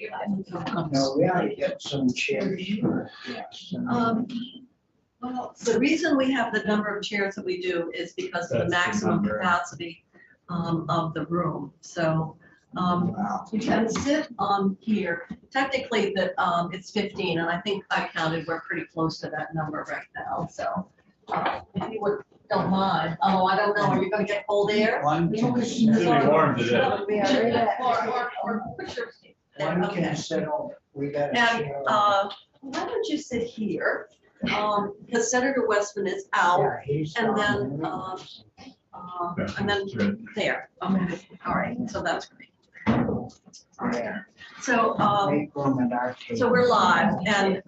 No, we ought to get some chairs. Yes. Well, the reason we have the number of chairs that we do is because of the maximum capacity of the room. So you can sit on here. Technically, that it's 15, and I think I counted. We're pretty close to that number right now. So if you don't mind, oh, I don't know. Are you going to get cold air? One can It's gonna be warm today. Or push your seat. One Okay. can sit over. We got a And chair. why don't you sit here? Because Senator Westman is out, Yeah, he's and gone. and then there. Okay, all right. So that's great. Yeah. So Make room at our table. so we're live, and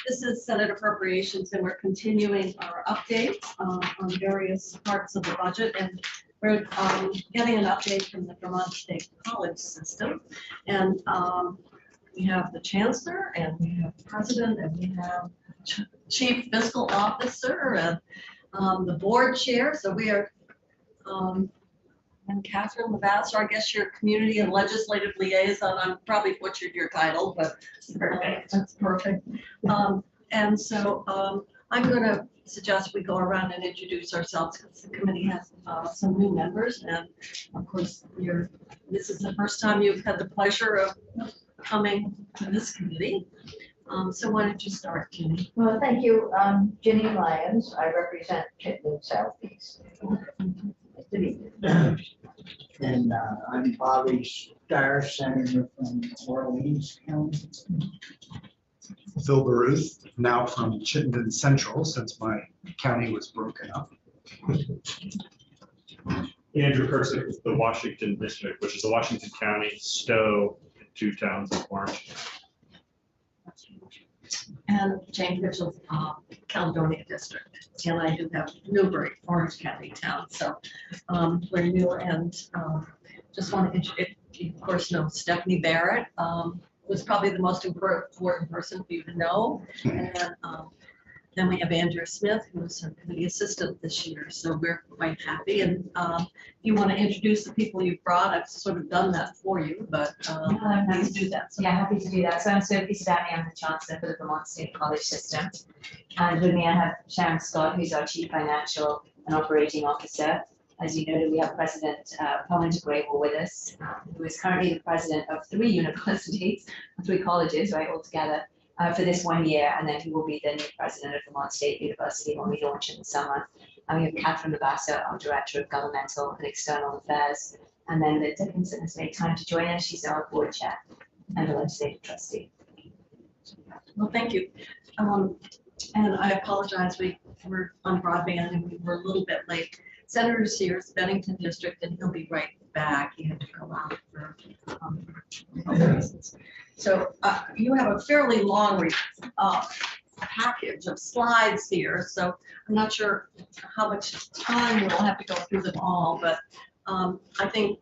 this is Senate Appropriations, and we're continuing our updates on various parts of the budget, and we're getting an update from the Vermont State College system, and we have the Chancellor, and we have the President, and we have Chief Fiscal Officer, and the Board Chair. So we are, and Catherine Levasseur, I guess your Community and Legislative Liaison. I'm probably butchered your title, but that's perfect. And so I'm going to suggest we go around and introduce ourselves, because the committee has some new members, and of course this is the first time you've had the pleasure of coming to this committee. So why don't you start, Ginny? Well, thank you. Ginny Lyons. I represent Chittenden Southeast. Nice to meet you. And I'm Bobby Starr, Senator from Orleans County. Phil Baruth, now from Chittenden Central, since my county was broken up. Andrew Persick with the Washington District, which is the Washington County, Stowe, and 2 towns of Orange. And Jane Mitchell's Caledonia District. And I do have Newbury, Orange County town. So we're new, and just want to, you of course know Stephanie Barrett, was probably the most important person for you to know. And then we have Andrea Smith, who's a committee assistant this year. So we're quite happy. And you want to introduce the people you've brought? I've sort of done that for you, but please do that. Yeah, happy to do that. So I'm Sophie Sadami, I'm the Chancellor for the Vermont State College System. And with me I have Sharon Scott, who's our Chief Financial and Operating Officer. As you noted, we have President Paulina Grable with us, who is currently the president of 3 universities, 3 colleges, right, altogether, for this 1 year, and then he will be the new president of Vermont State University when we launch in the summer. And we have Catherine Levasseur, our Director of Governmental and External Affairs, and then Liz Dickinson has made time to join us. She's our board chair and a legislative trustee. Well, thank you. And I apologize, we were on broadband and we were a little bit late. Senator Sears, Bennington District, and he'll be right back. He had to go out for other reasons. So you have a fairly long package of slides here, so I'm not sure how much time we'll have to go through them all, but I think,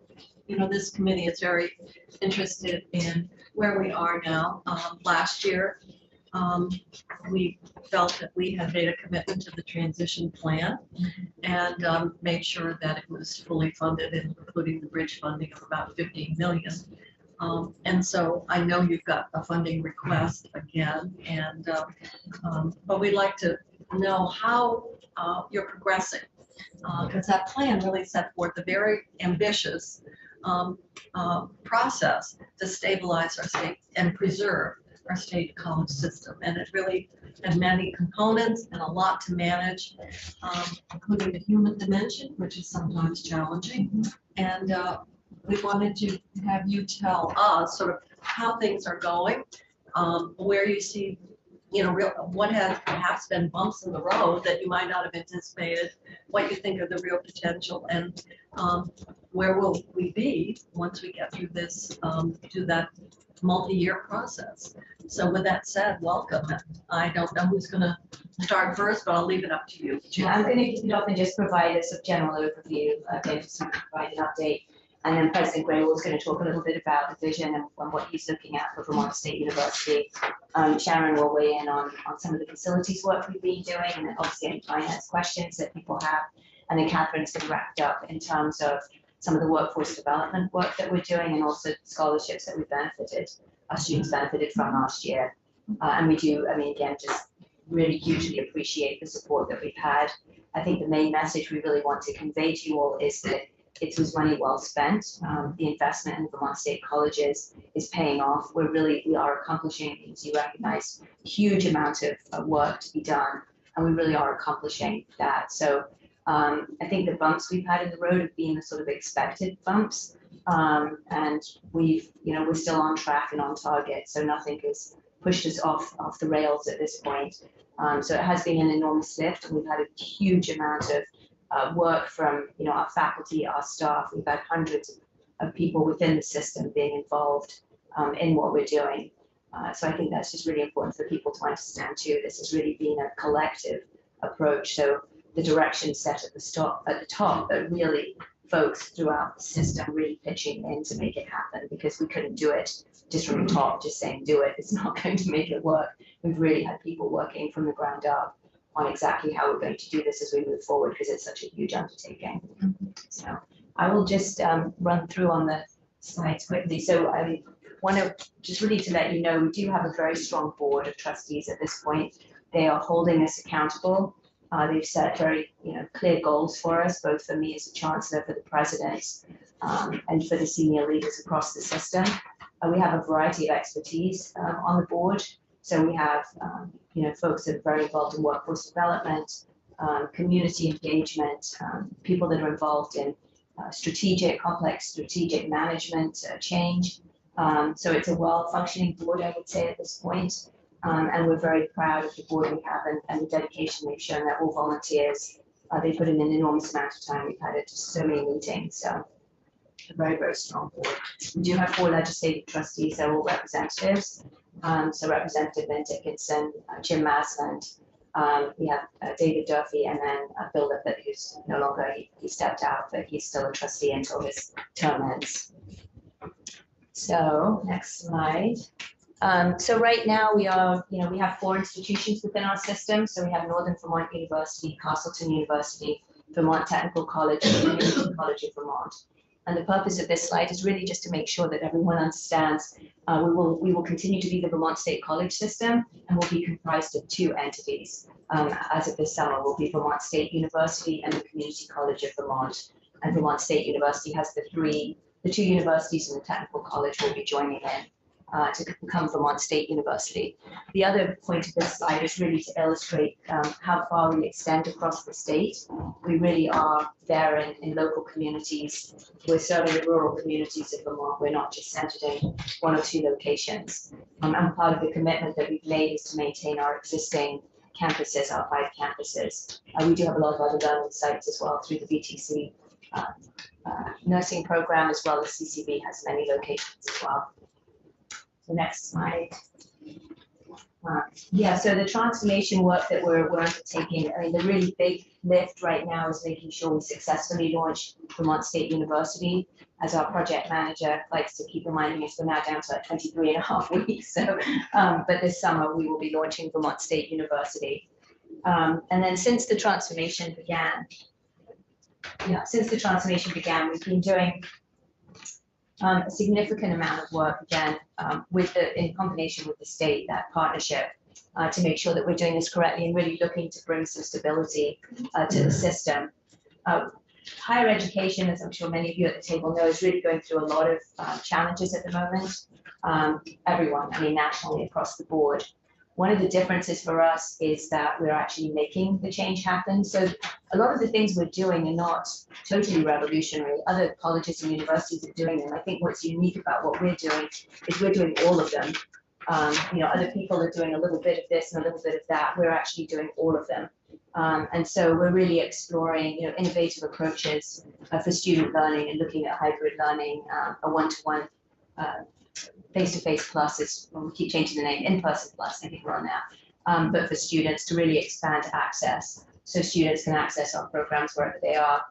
you know, this committee is very interested in where we are now. Last year, we felt that we had made a commitment to the transition plan and made sure that it was fully funded, including the bridge funding of about 15 million. And so I know you've got a funding request again, and but we'd like to know how you're progressing, because that plan really set forth a very ambitious process to stabilize our state and preserve our state college system. And it really had many components and a lot to manage, including the human dimension, which is sometimes challenging. And we wanted to have you tell us sort of how things are going, where you see, you know, what has perhaps been bumps in the road that you might not have anticipated, what you think of the real potential, and where will we be once we get through this, to that multi-year process. So with that said, welcome. I don't know who's going to start first, but I'll leave it up to you. Yeah, I'm going to kick it off and just provide us a general overview, just to provide an update. And then President Grable is going to talk a little bit about the vision and what he's looking at for Vermont State University. Sharon will weigh in on some of the facilities work we've been doing, and then obviously any finance questions that people have. And then Catherine's going to wrap it up in terms of some of the workforce development work that we're doing and also scholarships that our students benefited from last year. And we do, I mean, again, just really hugely appreciate the support that we've had. I think the main message we really want to convey to you all is that it was money well spent. The investment in Vermont State Colleges is paying off. We are accomplishing, as you recognize, a huge amount of work to be done, and we really are accomplishing that. So I think the bumps we've had in the road have been the sort of expected bumps, and we're still on track and on target. So nothing has pushed us off the rails at this point. So it has been an enormous lift, and we've had a huge amount of work from our faculty, our staff. We've had hundreds of people within the system being involved in what we're doing. So I think that's just really important for people to understand too. This has really been a collective approach. So the direction set at the top, but really folks throughout the system really pitching in to make it happen, because we couldn't do it just from the top, just saying do it. It's not going to make it work. We've really had people working from the ground up on exactly how we're going to do this as we move forward, because it's such a huge undertaking. So I will just run through on the slides quickly. So I want to just really to let you know, we do have a very strong board of trustees at this point. They are holding us accountable. They've set very clear goals for us, both for me as a chancellor, for the president, and for the senior leaders across the system. We have a variety of expertise on the board. So we have, folks that are very involved in workforce development, community engagement, people that are involved in complex strategic management, change. So it's a well-functioning board, I would say, at this point. And we're very proud of the board we have and the dedication they've shown. They're all volunteers. They put in an enormous amount of time. We've had just so many meetings. So a very, very strong board. We do have 4 legislative trustees. They're all representatives. So Representative Lynn Dickinson, Jim Masland, we have David Durfee, and then Bill Lippert, who's no longer, he stepped out, but he's still a trustee until his term ends. So next slide. So right now we are, we have 4 institutions within our system. So we have Northern Vermont University, Castleton University, Vermont Technical College, and Community College of Vermont. And the purpose of this slide is really just to make sure that everyone understands we will continue to be the Vermont State College system, and will be comprised of 2 entities. As of this summer, will be Vermont State University and the Community College of Vermont. And Vermont State University has the 2 universities, and the Technical College will be joining in to become Vermont State University. The other point of this slide is really to illustrate how far we extend across the state. We really are there in local communities. We're serving the rural communities of Vermont. We're not just centered in 1 or 2 locations. And part of the commitment that we've made is to maintain our existing campuses, our 5 campuses. We do have a lot of other learning sites as well through the VTC nursing program, as well as CCB has many locations as well. The next slide. So the transformation work that we're undertaking, I mean, the really big lift right now is making sure we successfully launch Vermont State University. As our project manager likes to keep reminding us, we're now down to like 23.5 weeks. So, but this summer we will be launching Vermont State University. And then since the transformation began, we've been doing a significant amount of work again in combination with the state, that partnership, to make sure that we're doing this correctly and really looking to bring some stability to the system. Higher education, as I'm sure many of you at the table know, is really going through a lot of challenges at the moment. Everyone, I mean, nationally across the board. One of the differences for us is that we're actually making the change happen. So a lot of the things we're doing are not totally revolutionary. Other colleges and universities are doing them. I think what's unique about what we're doing is we're doing all of them. Other people are doing a little bit of this and a little bit of that. We're actually doing all of them. And so we're really exploring, innovative approaches for student learning and looking at hybrid learning, a one-to-one face-to-face classes, we keep changing the name, in-person plus, I think we're on now, but for students to really expand access so students can access our programs wherever they are.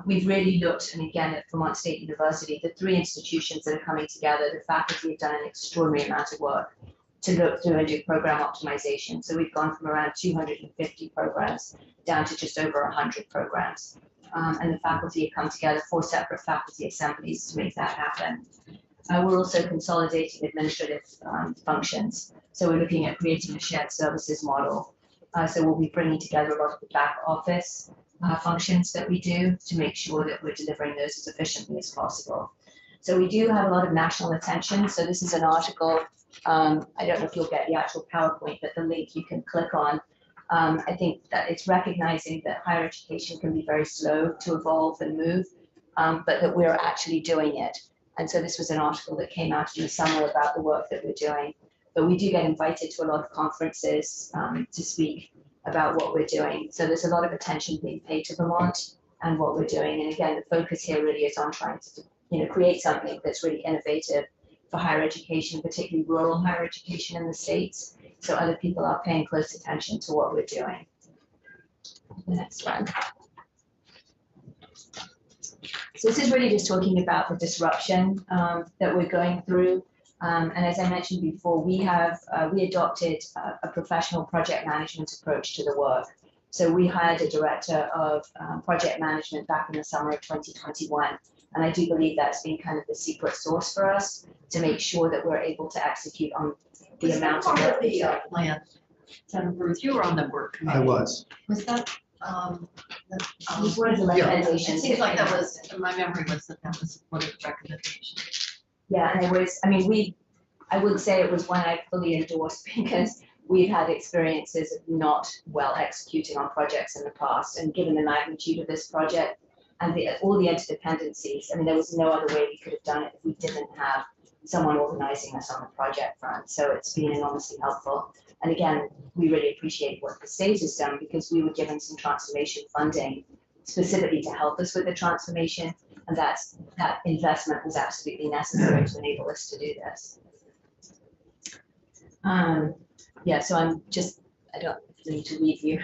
We've really looked, and again at Vermont State University, the 3 institutions that are coming together, the faculty have done an extraordinary amount of work to look through and do program optimization. So we've gone from around 250 programs down to just over 100 programs. and the faculty have come together, 4 separate faculty assemblies to make that happen. We're also consolidating administrative functions. So we're looking at creating a shared services model. So we'll be bringing together a lot of the back office functions that we do to make sure that we're delivering those as efficiently as possible. So we do have a lot of national attention. So this is an article. I don't know if you'll get the actual PowerPoint, but the link you can click on. I think that it's recognizing that higher education can be very slow to evolve and move, but that we're actually doing it. And so this was an article that came out in the summer about the work that we're doing. But we do get invited to a lot of conferences to speak about what we're doing. So there's a lot of attention being paid to Vermont and what we're doing. And again, the focus here really is on trying to create something that's really innovative for higher education, particularly rural higher education in the States. So other people are paying close attention to what we're doing. The next one. So this is really just talking about the disruption that we're going through. And as I mentioned before, we adopted a professional project management approach to the work. So we hired a director of project management back in the summer of 2021. And I do believe that's been kind of the secret sauce for us to make sure that we're able to execute on the amount of work. The plan, Senator Bruce, you were on the work committee. I was. Was that, It was one of the Yeah. it recommendations. seems like that was, my memory was that was one of the recommendations. Yeah, and it was, I would say it was one I fully endorsed because we've had experiences of not well executing on projects in the past. And given the magnitude of this project and all the interdependencies, there was no other way we could have done it if we didn't have someone organizing us on the project front. So it's been enormously helpful. And again, we really appreciate what the state has done because we were given some transformation funding specifically to help us with the transformation. And that investment was absolutely necessary to enable us to do this. Yeah, so I don't need to read you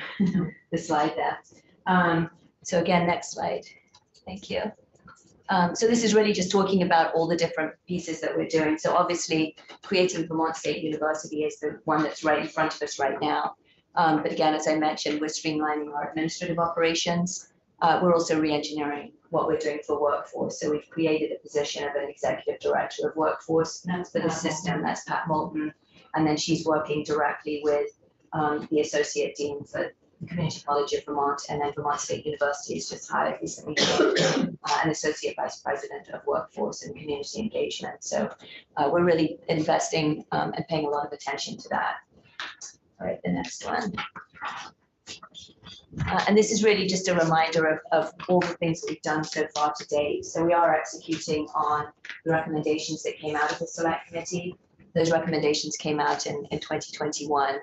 the slide there. So again, next slide. Thank you. So this is really just talking about all the different pieces that we're doing. So obviously, creating Vermont State University is the one that's right in front of us right now. But again, as I mentioned, we're streamlining our administrative operations. We're also re-engineering what we're doing for workforce. So we've created a position of an executive director of workforce for the system. That's Pat Moulton. And then she's working directly with the associate dean for the Community College of Vermont, and then Vermont State University has just hired recently an associate vice president of workforce and community engagement. So we're really investing and paying a lot of attention to that. All right, the next one. And this is really just a reminder of all the things that we've done so far to date. So we are executing on the recommendations that came out of the select committee. Those recommendations came out in 2021.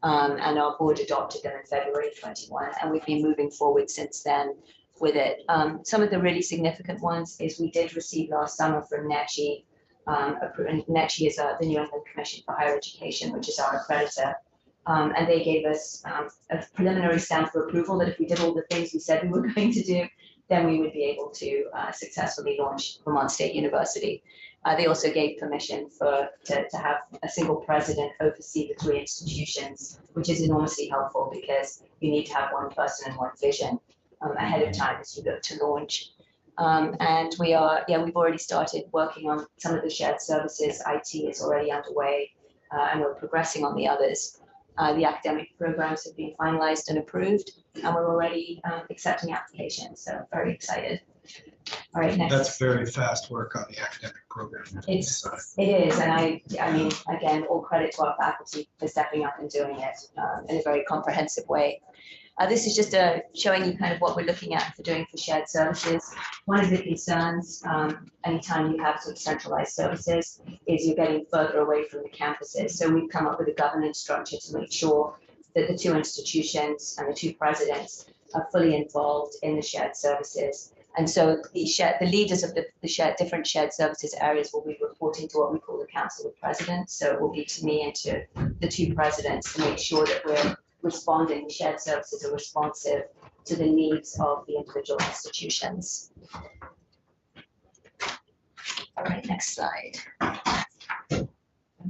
And our board adopted them in February 21, and we've been moving forward since then with it. Some of the really significant ones is we did receive last summer from NECHI. NECHI is the New England Commission for Higher Education, which is our accreditor. And they gave us a preliminary stamp for approval that if we did all the things we said we were going to do, then we would be able to successfully launch Vermont State University. They also gave permission to have a single president oversee the 3 institutions, which is enormously helpful because you need to have one person and one vision ahead of time as you go to launch. And we've already started working on some of the shared services. IT is already underway, and we're progressing on the others. The academic programs have been finalized and approved, and we're already accepting applications. So very excited. All right, next. That's very fast work on the academic program. It is, and I mean, again, all credit to our faculty for stepping up and doing it in a very comprehensive way. This is just showing you kind of what we're looking at for doing for shared services. One of the concerns, anytime you have sort of centralized services, is you're getting further away from the campuses. So we've come up with a governance structure to make sure that the 2 institutions and the 2 presidents are fully involved in the shared services. And so the leaders of the different shared services areas will be reporting to what we call the Council of Presidents. So it will be to me and to the 2 presidents to make sure that we're responding, the shared services are responsive to the needs of the individual institutions. All right, next slide. All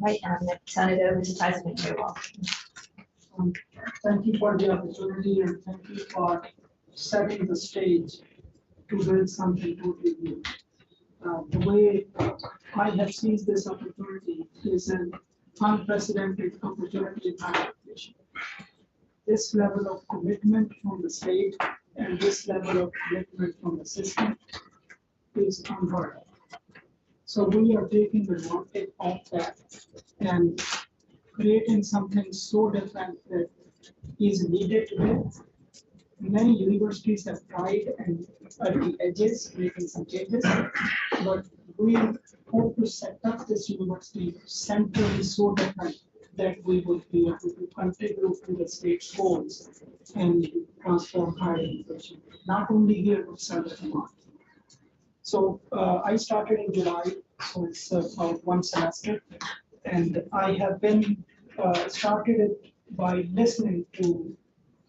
right, I'm going to turn it over to President Grewal. Thank you for the opportunity and thank you for setting the stage to build something totally new. The way I have seized this opportunity is an unprecedented opportunity in higher education. This level of commitment from the state and this level of commitment from the system is unheard of. So we are taking advantage of that and creating something so different that is needed today. Many universities have tried and at the edges making some changes, but we hope to set up this university centrally so different that we would be able to contribute to the state's goals and transform higher education, not only here but Southern Vermont. So I started in July, so it's about one semester, and I have been started it by listening to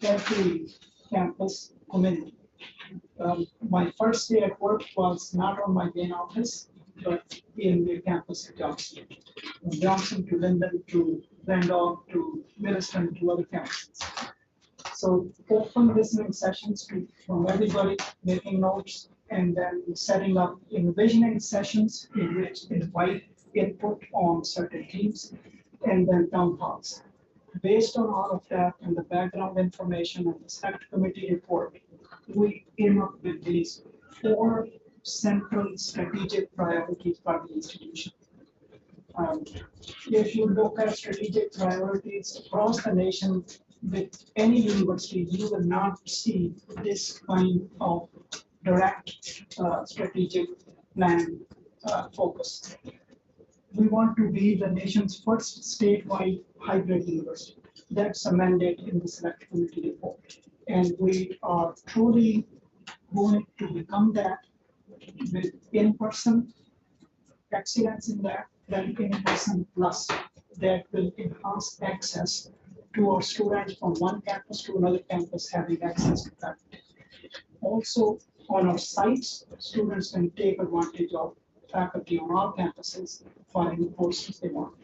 every campus community. My first day at work was not on my main office, but in the campus at Johnson. From Johnson to Linden to Randolph to Williston to other campuses. So open listening sessions from everybody, making notes, and then setting up envisioning sessions in which invite input on certain themes, and then town halls. Based on all of that and the background information and the select committee report, we came up with these 4 central strategic priorities for the institution. If you look at strategic priorities across the nation with any university, you will not see this kind of direct strategic plan focus. We want to be the nation's first statewide hybrid university. That's a mandate in the select committee report. And we are truly going to become that with in-person excellence in that, then in-person plus that will enhance access to our students from one campus to another campus having access to that. Also, on our sites, students can take advantage of faculty on all campuses for any courses they want.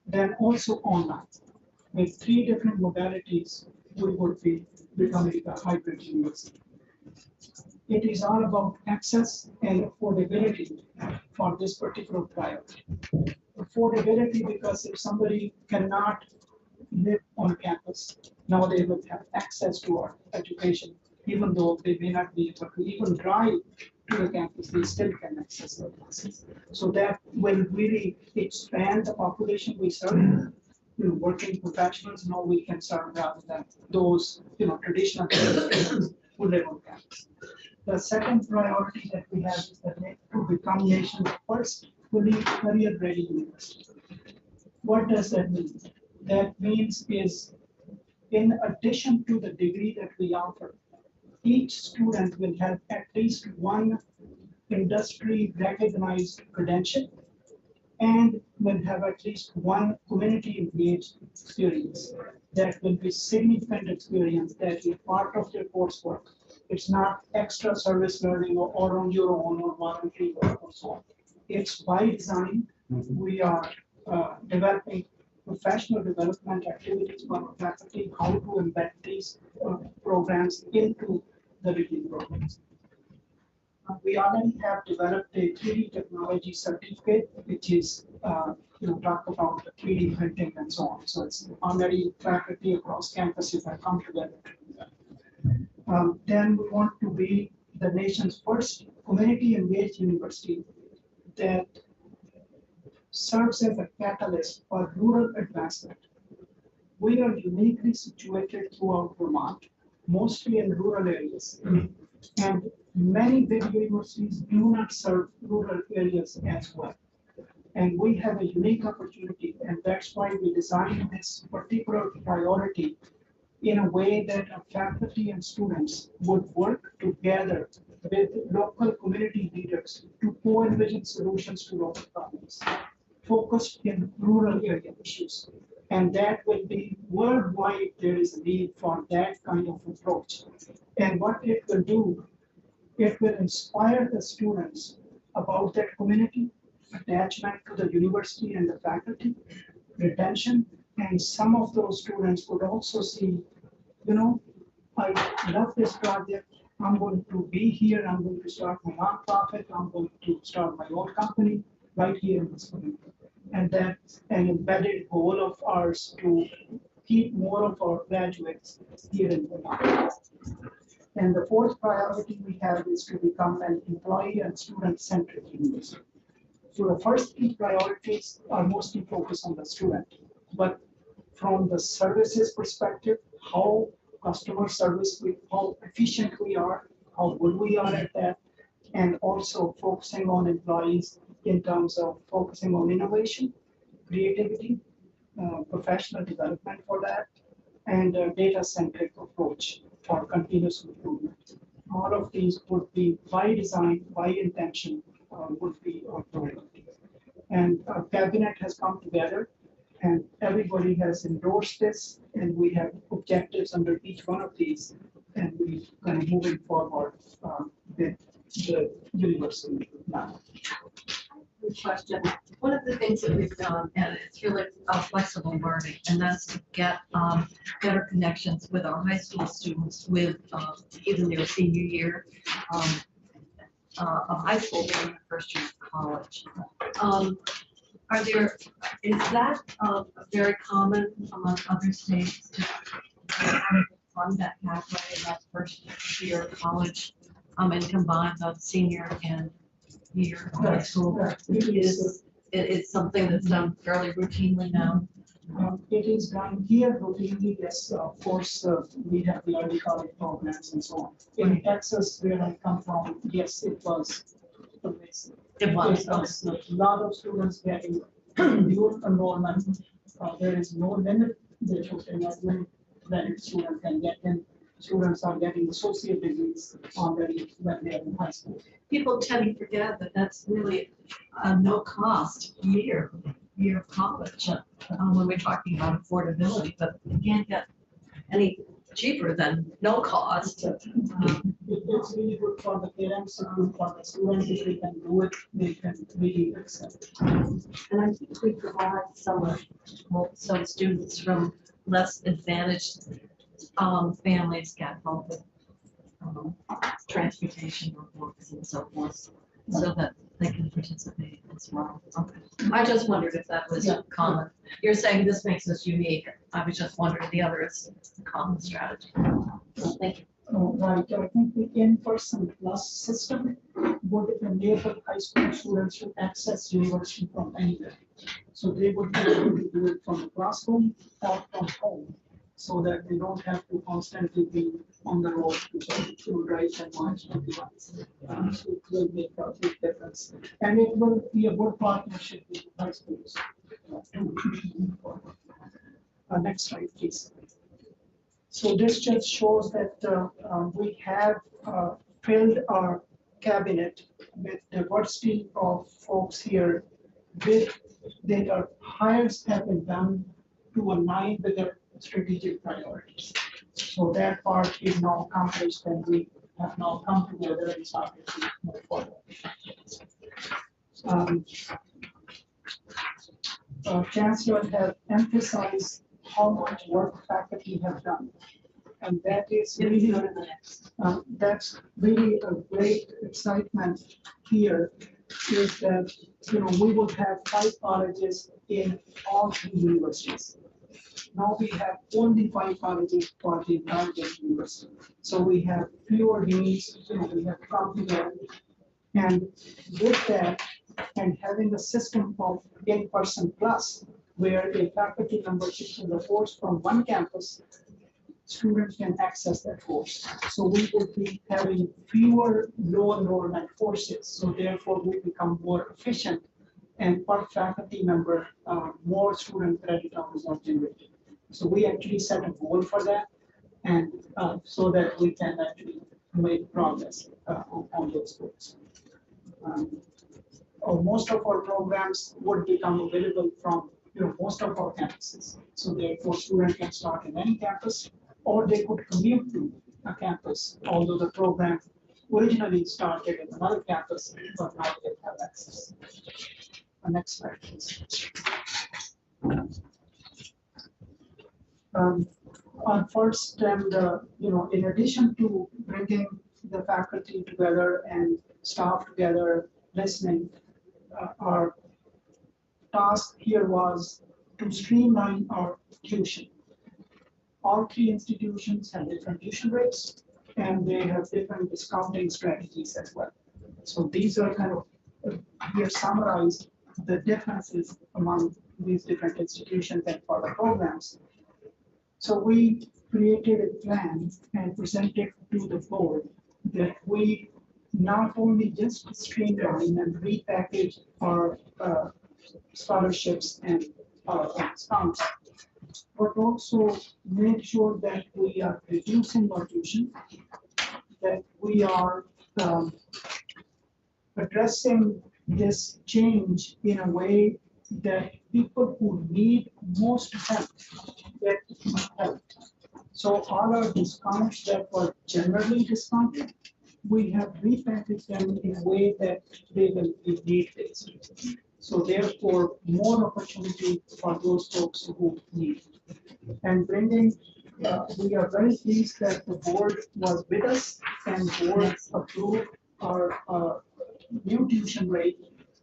Then also online. With 3 different modalities, we would be becoming a hybrid university. It is all about access and affordability for this particular priority. Affordability because if somebody cannot live on campus, now they will have access to our education, even though they may not be able to even drive to the campus, they still can access the classes. So that will really expand the population we serve. Working professionals, now we can serve rather than those traditional students who live on campus. The second priority that we have is to become nation's first fully career-ready university. What does that mean? That means is, in addition to the degree that we offer, each student will have at least one industry recognized credential and will have at least one community engaged experience. That will be significant experience that is part of their coursework. It's not extra service learning or on your own or voluntary work or so on. It's by design. We are developing professional development activities for faculty, how to embed these programs into the degree programs. We already have developed a 3D technology certificate, which is talk about the 3D printing and so on. So it's already faculty across campuses have come together to do that. Then we want to be the nation's first community engaged university that serves as a catalyst for rural advancement. We are uniquely situated throughout Vermont, mostly in rural areas. And many big universities do not serve rural areas as well. And we have a unique opportunity, and that's why we designed this particular priority in a way that our faculty and students would work together with local community leaders to co-envision solutions to local problems, focused in rural area issues. And that will be worldwide, there is a need for that kind of approach. And what it will do, it will inspire the students about that community, attachment to the university and the faculty, retention, and some of those students would also see, I love this project, I'm going to be here, I'm going to start my nonprofit, I'm going to start my own company right here in this community. And that's an embedded goal of ours to keep more of our graduates here in Vermont. And the fourth priority we have is to become an employee and student-centric university. So the first three priorities are mostly focused on the student, but from the services perspective, how customer service, how efficient we are, how good we are at that, and also focusing on employees in terms of focusing on innovation, creativity, professional development for that, and a data-centric approach for continuous improvement. All of these would be by design, by intention, would be our priority. And our cabinet has come together and everybody has endorsed this, and we have objectives under each one of these, and we kind of moving forward with the university now. Good question. One of the things that we've done, and it's really flexible learning, and that's to get better connections with our high school students with even their senior year of high school and their first year of college. Is that very common among other states to fund that pathway, that first year of college, and combine the senior and year of high school? It's something that's done fairly routinely now. It is done here routinely, yes, of course, we have the early college programs and so on. In Texas, where I come from, yes, it was amazing. It was. A lot of students getting dual enrollment. There is no limit that students can get, and students are getting associate degrees already when they are in high school. People tend to forget that that's really a no cost year of college when we're talking about affordability, but you can't get any cheaper than no cost. It's really good for the parents, and good for the students. If they can do it, they can really accept. And I think we provide some students from less advantaged families get help with transportation or books and so forth, so that they can participate as well. Okay. I just wondered if that was common. You're saying this makes us unique. I was just wondering the other is a common strategy. Thank you. Right, I think the in-person plus system would enable high school students to access university from anywhere. So they would be able to do it from the classroom or from home, so that they don't have to constantly be on the road to drive and watch the device. So it will make a big difference. And it will be a good partnership with high schools. Next slide, please. So this just shows that we have filled our cabinet with diversity of folks here with their hires have been done to align with their strategic priorities. So that part is now accomplished, and we have now come together and started to move forward. Chancellor has emphasized how much work faculty have done. And that is really, that's really a great excitement here, is that, we will have 5 colleges in all 3 universities. Now we have only 5 colleges for the entire university. So we have fewer deans, we have come together. And with that, and having a system of in-person plus, where a faculty member sits in the course from one campus, students can access that course. So we will be having fewer low enrollment courses. So therefore we become more efficient, and per faculty member, more student credit hours are generated. So we actually set a goal for that, and so that we can actually make progress on those goals. Most of our programs would become available from most of our campuses. So therefore students can start in any campus, or they could commute to a campus, although the program originally started in another campus, but now they have access. Next slide, please. First, and in addition to bringing the faculty together and staff together listening, our task here was to streamline our tuition. All three institutions have different tuition rates and they have different discounting strategies as well. So these are kind of, here summarized the differences among these different institutions and for the programs. So we created a plan and presented to the board that we not only just streamline and repackage our scholarships and discounts, but also make sure that we are reducing our tuition, that we are addressing this change in a way that people who need most help get help. So all our discounts that were generally discounted, we have repackaged them in a way that they will be need-based. So therefore, more opportunity for those folks who need. And bringing, we are very pleased that the board was with us and board approved our new tuition rate,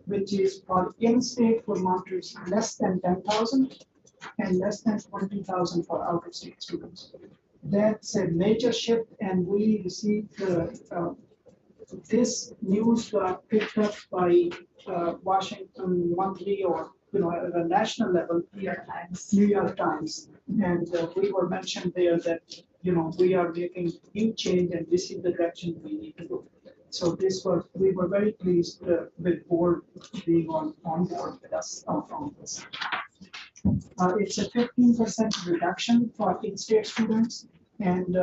which is for in-state Vermonters less than 10,000 and less than 20,000 for out-of-state students. That's a major shift, and we received this news got picked up by Washington Monthly or at a national level, New York Times, and we were mentioned there that we are making new change and this is the direction we need to go. So we were very pleased with board being on board with us on this. It's a 15% reduction for in-state students and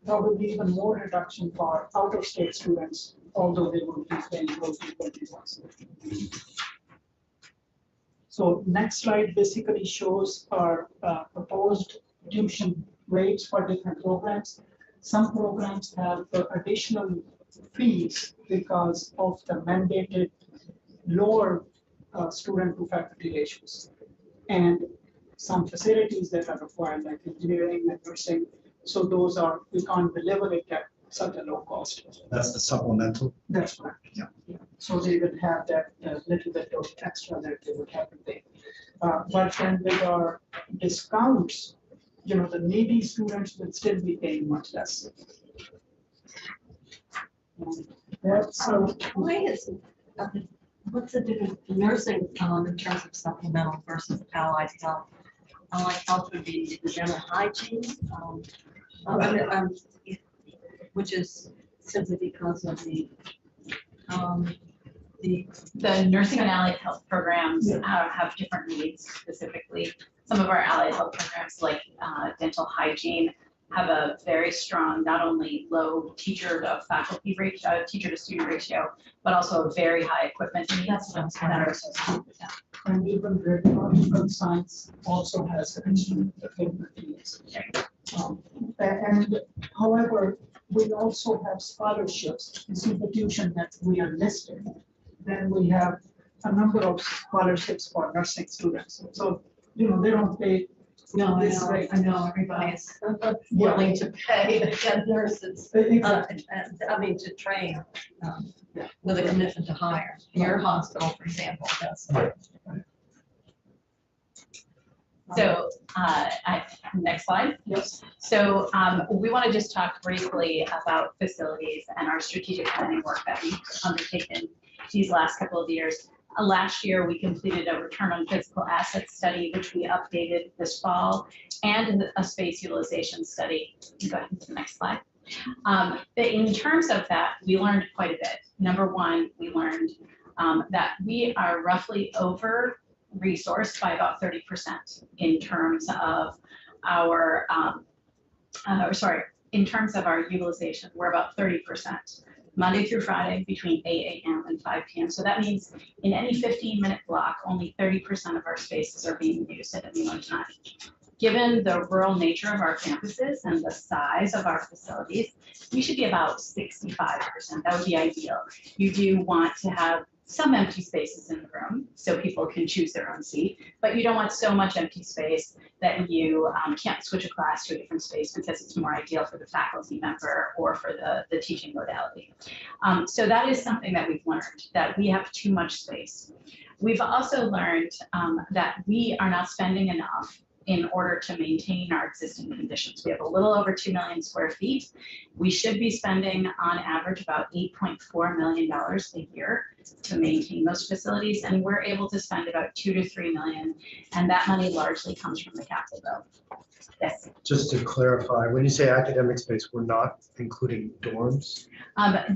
probably even more reduction for out-of-state students, although they will be paying close to 20%. So next slide basically shows our proposed tuition rates for different programs. Some programs have additional fees because of the mandated lower student to faculty ratios and some facilities that are required like engineering and nursing. So those are, we can't deliver it at such a low cost. That's the supplemental. That's correct. Yeah. So they would have that little bit of extra that they would have to pay. But then with our discounts, the needy students will still be paying much less. That's Why is, what's the difference in nursing in terms of supplemental versus allied health? Allied health would be the dental hygiene, which is simply because of the nursing and allied health programs have different needs specifically. Some of our allied health programs, like dental hygiene, have a very strong, not only low teacher to faculty ratio, teacher to student ratio, but also a very high equipment needs. That's what I'm saying. that are associated with that. and even radiological science also has additional capabilities. And however, we also have scholarships, institution that we are listed. Then we have a number of scholarships for nursing students. So, they don't pay. No, this rate. I know, everybody's willing to pay to get nurses, to train, with a commitment to hire. Your hospital, for example, does. So, next slide. Yes. So we want to just talk briefly about facilities and our strategic planning work that we've undertaken these last couple of years. Last year, we completed a return on physical assets study, which we updated this fall, and a space utilization study. Go ahead to the next slide. In terms of that, we learned quite a bit. Number one, we learned that we are roughly over resourced by about 30% in terms of our, in terms of our utilization, we're about 30%. Monday through Friday between 8 a.m. and 5 p.m. So that means in any 15-minute block, only 30% of our spaces are being used at any one time. Given the rural nature of our campuses and the size of our facilities, we should be about 65%. That would be ideal. You do want to have some empty spaces in the room so people can choose their own seat, but you don't want so much empty space that you can't switch a class to a different space because it's more ideal for the faculty member or for the teaching modality. So that is something that we've learned, that we have too much space. We've also learned that we are not spending enough in order to maintain our existing conditions. We have a little over 2 million square feet. We should be spending on average about $8.4 million a year to maintain those facilities, and we're able to spend about 2 to 3 million, and that money largely comes from the capital bill. Yes. Just to clarify, when you say academic space, we're not including dorms?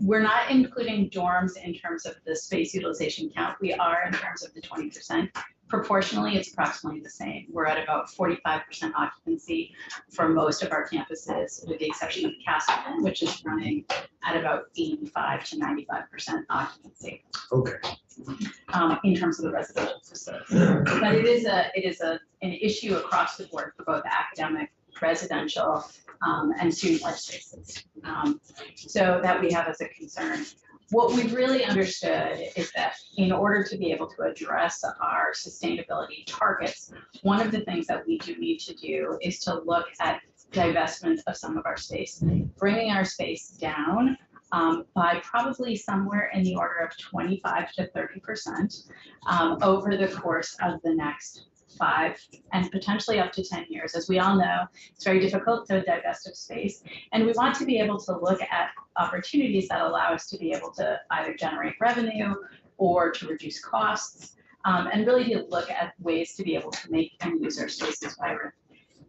We're not including dorms in terms of the space utilization count. We are in terms of the 20%. Proportionally, it's approximately the same. We're at about 45% occupancy for most of our campuses, with the exception of Castleton, which is running at about 85 to 95% occupancy. Okay. In terms of the residential facilities. But it is an issue across the board for both academic, residential, and student life spaces. So that we have as a concern. What we've really understood is that in order to be able to address our sustainability targets, one of the things that we do need to do is to look at divestment of some of our space, bringing our space down by probably somewhere in the order of 25 to 30% over the course of the next 5 and potentially up to 10 years. As we all know, it's very difficult to divest of space, and we want to be able to look at opportunities that allow us to be able to either generate revenue or to reduce costs, and really to look at ways to be able to make and use our spaces vibrant.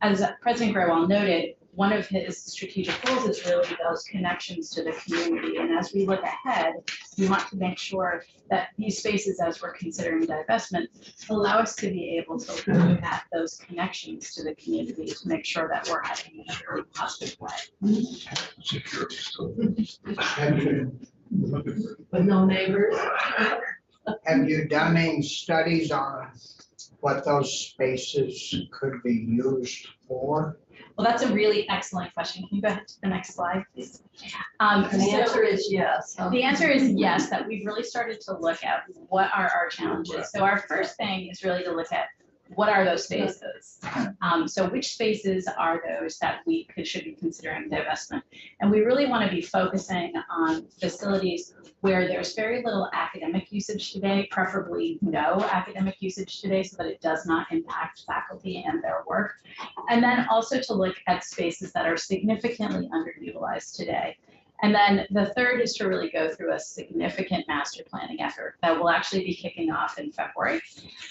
As President Grewal noted, one of his strategic goals is really those connections to the community. And as we look ahead, we want to make sure that these spaces, as we're considering divestment, allow us to be able to look at those connections to the community to make sure that we're having a very positive way. With no neighbors? Have you done any studies on what those spaces could be used for? Well, that's a really excellent question. Can you go ahead to the next slide, please? And the answer is yes. The answer is yes, that we've really started to look at what are our challenges. So our first thing is really to look at what are those spaces? So which spaces are those that we should be considering divestment? And we really want to be focusing on facilities where there's very little academic usage today, preferably no academic usage today, so that it does not impact faculty and their work. And then also to look at spaces that are significantly underutilized today. And then the third is to really go through a significant master planning effort that will actually be kicking off in February,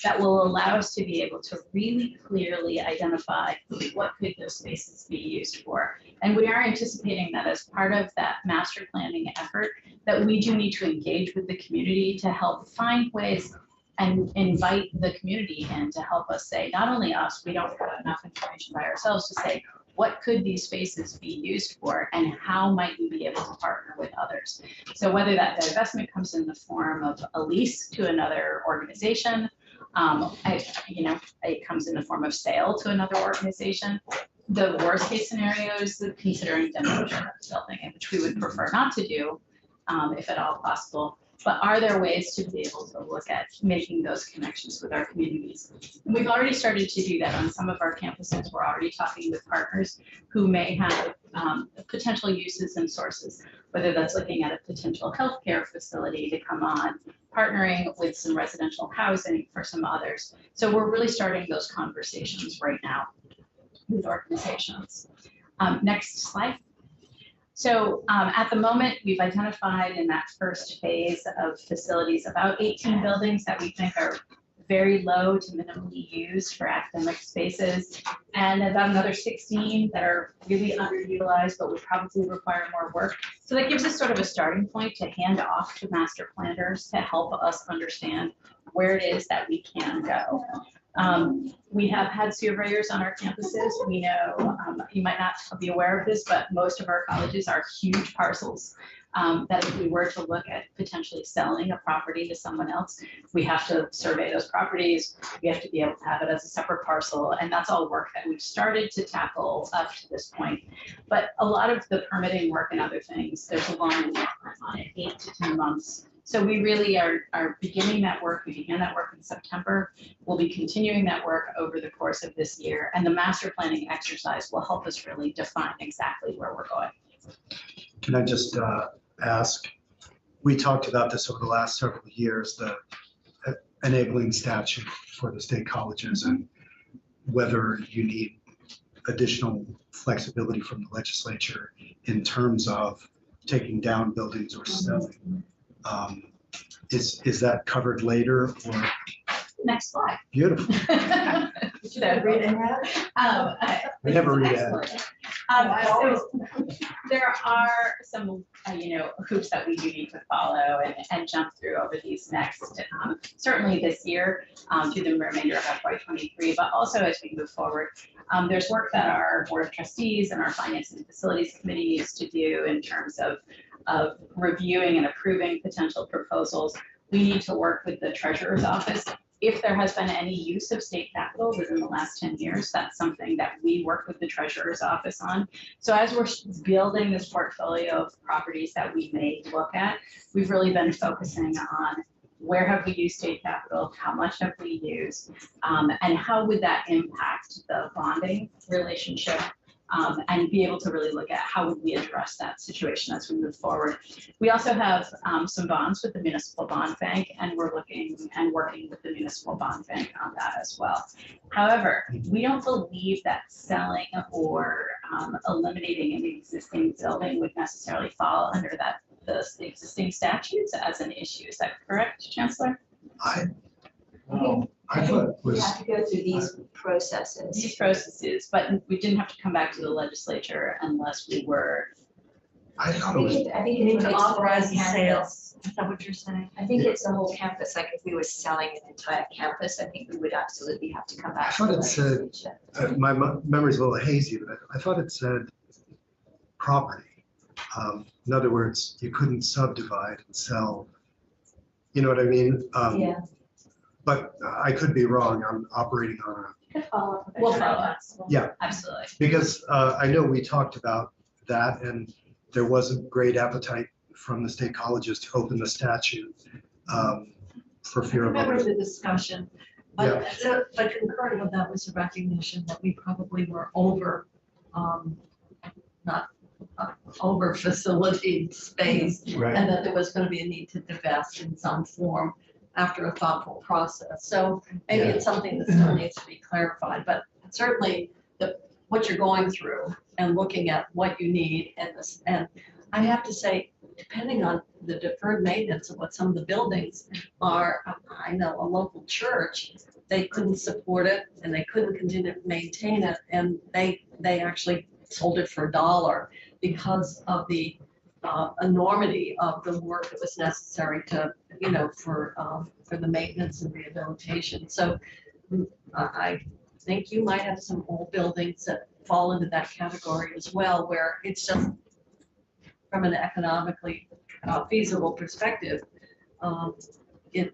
that will allow us to be able to really clearly identify what could those spaces be used for. And we are anticipating that as part of that master planning effort, that we do need to engage with the community to help find ways and invite the community in to help us say, not only us, we don't have enough information by ourselves to say, what could these spaces be used for, and how might we be able to partner with others? So whether that divestment comes in the form of a lease to another organization, it comes in the form of sale to another organization. The worst case scenario is considering demolition of the building, which we would prefer not to do, if at all possible. But are there ways to be able to look at making those connections with our communities? And we've already started to do that on some of our campuses. We're already talking with partners who may have potential uses and sources, whether that's looking at a potential healthcare facility to come on, partnering with some residential housing for some others. So we're really starting those conversations right now with organizations. Next slide. So at the moment, we've identified in that first phase of facilities about 18 buildings that we think are very low to minimally used for academic spaces, and about another 16 that are really underutilized but would probably require more work. So that gives us sort of a starting point to hand off to master planners to help us understand where it is that we can go. We have had surveyors on our campuses. We know, you might not be aware of this, but most of our colleges are huge parcels that if we were to look at potentially selling a property to someone else, we have to survey those properties. We have to be able to have it as a separate parcel. And that's all work that we've started to tackle up to this point. But a lot of the permitting work and other things, there's a long lead time on it, 8 to 10 months. So we really are beginning that work. We began that work in September. We'll be continuing that work over the course of this year. And the master planning exercise will help us really define exactly where we're going. Can I just ask, we talked about this over the last several years, the enabling statute for the state colleges and whether you need additional flexibility from the legislature in terms of taking down buildings or selling. Is that covered later or? Next slide. Beautiful. Should I read ahead? We never read ahead. So there are some, hoops that we do need to follow and jump through over these next, certainly this year, through the remainder of FY23, but also as we move forward. There's work that our Board of Trustees and our Finance and Facilities Committee needs to do in terms of reviewing and approving potential proposals. We need to work with the Treasurer's Office. If there has been any use of state capital within the last 10 years, that's something that we work with the Treasurer's Office on. So as we're building this portfolio of properties that we may look at, we've really been focusing on where have we used state capital, how much have we used, and how would that impact the bonding relationship, and be able to really look at how would we address that situation as we move forward. We also have some bonds with the Municipal Bond Bank, and we're looking and working with the Municipal Bond Bank on that as well. However, we don't believe that selling or eliminating an existing building would necessarily fall under the existing statutes as an issue. Is that correct, Chancellor? I thought it We was, have to go through these processes. These processes, but we didn't have to come back to the legislature unless we were. I thought it was, I think You need it's to the whole authorize the campus. sales. Is that what you're saying? I think it's the whole campus, like if we were selling an entire campus, I think we would absolutely have to come back. I thought to the it said- legislature. my memory's a little hazy, but I thought it said property. In other words, you couldn't subdivide and sell, you know what I mean? Yeah. But I could be wrong. I'm operating on Could follow up with We'll our follow up. council. Yeah. Absolutely. because I know we talked about that and there wasn't great appetite from the state colleges to open the statute for I fear of remember others. the discussion, but concurrent with that was the recognition that we probably were over, not over facilitated space, Right. and that there was going to be a need to divest in some form after a thoughtful process. So maybe Yeah. it's something that still needs to be clarified, but certainly what you're going through and looking at what you need and I have to say, depending on the deferred maintenance of what some of the buildings are, I know a local church, they couldn't support it and they couldn't continue to maintain it, and they actually sold it for $1 because of the enormity of the work that was necessary to, for the maintenance and rehabilitation. So I think you might have some old buildings that fall into that category as well, where it's just from an economically feasible perspective, it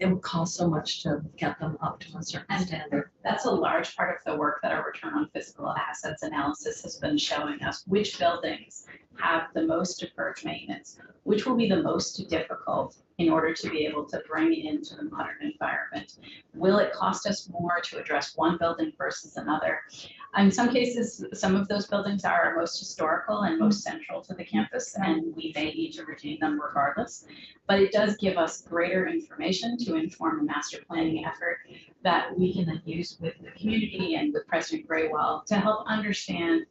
would cost so much to get them up to a certain standard. That's a large part of the work that our return on physical assets analysis has been showing us. Which buildings have the most deferred maintenance, which will be the most difficult in order to be able to bring into the modern environment. Will it cost us more to address one building versus another? In some cases, some of those buildings are our most historical and most central to the campus, and we may need to retain them regardless. But it does give us greater information to inform a master planning effort that we can then use with the community and with President Graywell to help understand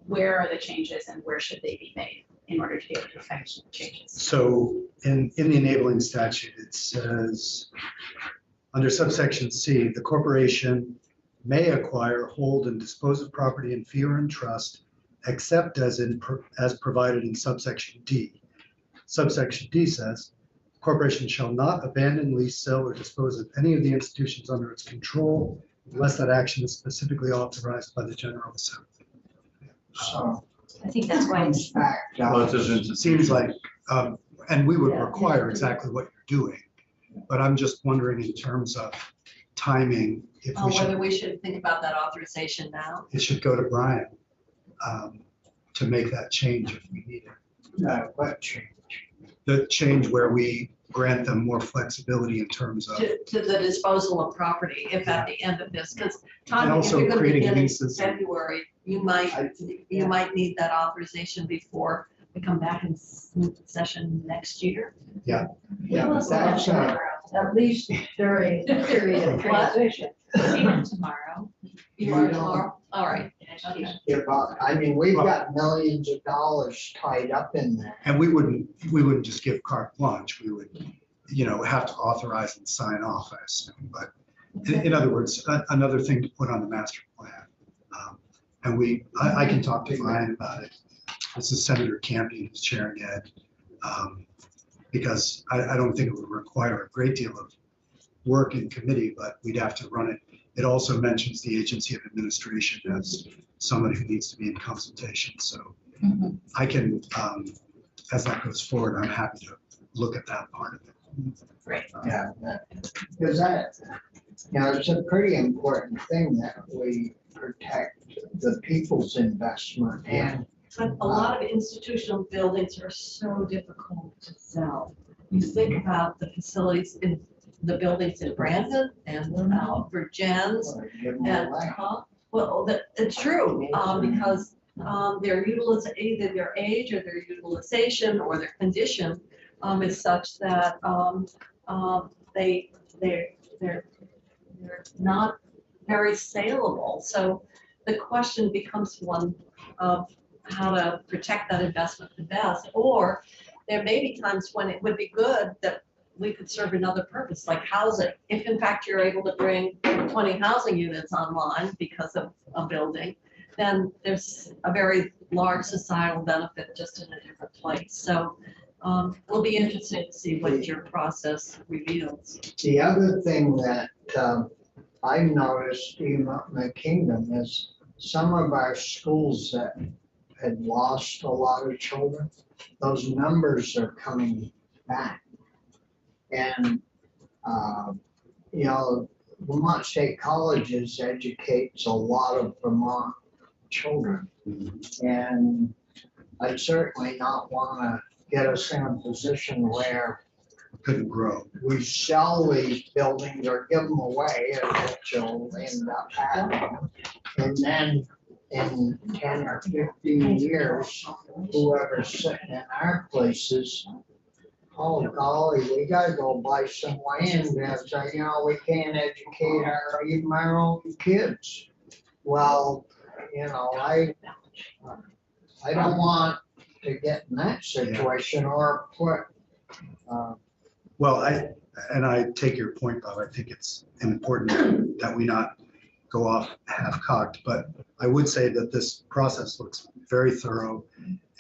where are the changes and where should they be made in order to be able to affect changes. So in the enabling statute, it says, under subsection C, the corporation may acquire, hold, and dispose of property in fee or in trust, except as provided in subsection D. Subsection D says, corporation shall not abandon, lease, sell, or dispose of any of the institutions under its control unless that action is specifically authorized by the General Assembly. So I think that's why it's, back Well, down. it says It seems like, and we would Yeah. require exactly what you're doing, but I'm just wondering in terms of timing, if we Whether should, we should think about that authorization now. it should go to Brian to make that change if we need it. What change? the change where we grant them more flexibility in terms of, to the disposal of property if at the end of this, because and Tom, if also you're gonna creating begin in leases. February, you might need that authorization before we come back in session next year. Yeah, Well, that's, At least during the period of transition. Even tomorrow. You are tomorrow, all right. Okay. yeah, but, I mean, we've got millions of dollars tied up in there. And we wouldn't just give carte blanche, we would, have to authorize and sign off, I assume, but in other words, another thing to put on the master plan. And I can talk to Brian about it. This is Senator Campion who's chairing it. Because I don't think it would require a great deal of work in committee, but we'd have to run it. It also mentions the agency of administration as somebody who needs to be in consultation. So I can, as that goes forward, I'm happy to look at that part of it. Great. Yeah, because that, it's a pretty important thing that we protect the people's investment and But a lot of institutional buildings are so difficult to sell. You think about the facilities in the buildings in Brandon and for Jens give them and, away. well, it's true, because their either their age or their utilization or their condition is such that they're not very saleable. So the question becomes one of how to protect that investment the best, or there may be times when it would be good that we could serve another purpose, like housing. If in fact you're able to bring 20 housing units online because of a building, then there's a very large societal benefit just in a different place. So it'll be interesting to see what your process reveals. The other thing that I've noticed even up in the kingdom is some of our schools that had lost a lot of children, those numbers are coming back. And, Vermont State Colleges educates a lot of Vermont children. And I'd certainly not want to get us in a position where Couldn't grow. we sell these buildings or give them away, as you'll end up happening. And then in 10 or 15 years, whoever's sitting in our places, oh golly, we gotta go buy some land, and we can't educate even our own kids. Well, I don't want to get in that situation or put, Well, I take your point, Bob. I think it's important that we not go off half-cocked, but I would say that this process looks very thorough,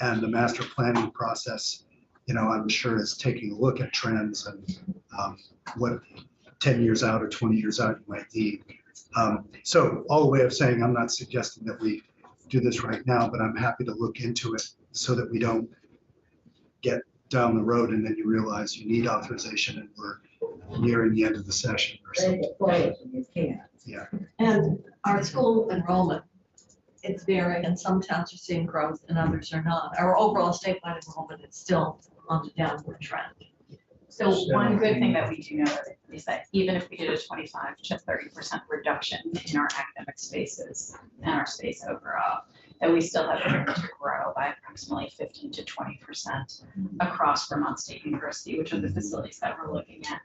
and the master planning process, I'm sure is taking a look at trends and what 10 years out or 20 years out you might need. So all the way of saying, I'm not suggesting that we do this right now, but I'm happy to look into it so that we don't get down the road and then you realize you need authorization and we're nearing the end of the session or They something. get close and you can't. Yeah. And our school enrollment, it's varying, and some towns are seeing growth and others are not. Our overall statewide enrollment is still on the downward trend. So one good thing that we do know is that even if we did a 25 to 30% reduction in our academic spaces and our space overall, that we still have room to grow by approximately 15 to 20% across Vermont State University, which are the facilities that we're looking at.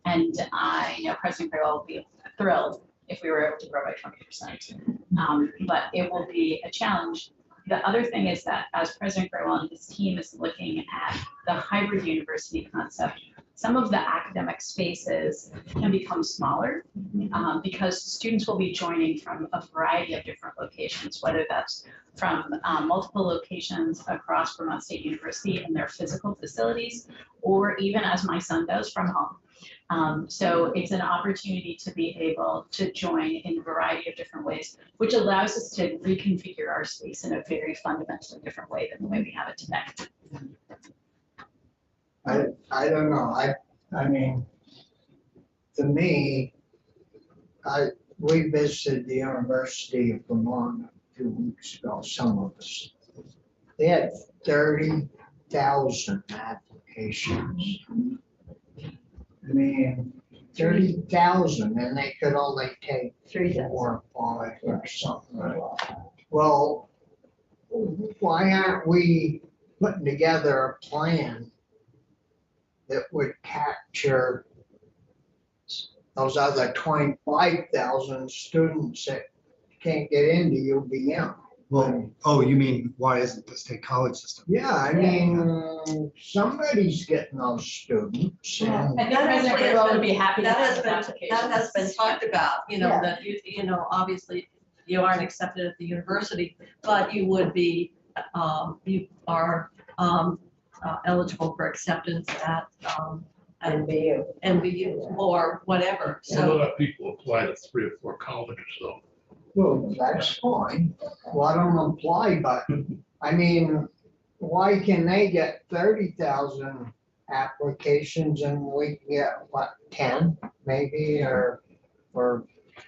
And I know President Grewal will be thrilled if we were able to grow by 20%. But it will be a challenge. The other thing is that as President Grewal and his team is looking at the hybrid university concept, some of the academic spaces can become smaller because students will be joining from a variety of different locations, whether that's from multiple locations across Vermont State University and their physical facilities, or even as my son does from home. So it's an opportunity to be able to join in a variety of different ways, which allows us to reconfigure our space in a very fundamentally different way than the way we have it today. I don't know, I mean, to me, we visited the University of Vermont 2 weeks ago, some of us. They had 30,000 applicants. applications. I mean, 30,000 and they could only take 3,000. 4 or 5 or something. Well, why aren't we putting together a plan that would capture those other 25,000 students that can't get into UVM? Well, oh, you mean, why isn't the state college system? Yeah, I mean, somebody's getting those students and I think President Kidwell would be happy to That has have been, those applications. that has been talked about, Yeah. that obviously you aren't accepted at the university, but you would be, you are eligible for acceptance at NBU or whatever, A so. lot of people apply to 3 or 4 colleges though. well, that's fine. Why don't apply, but I mean, why can they get 30,000 applications and we can get what, 10 maybe or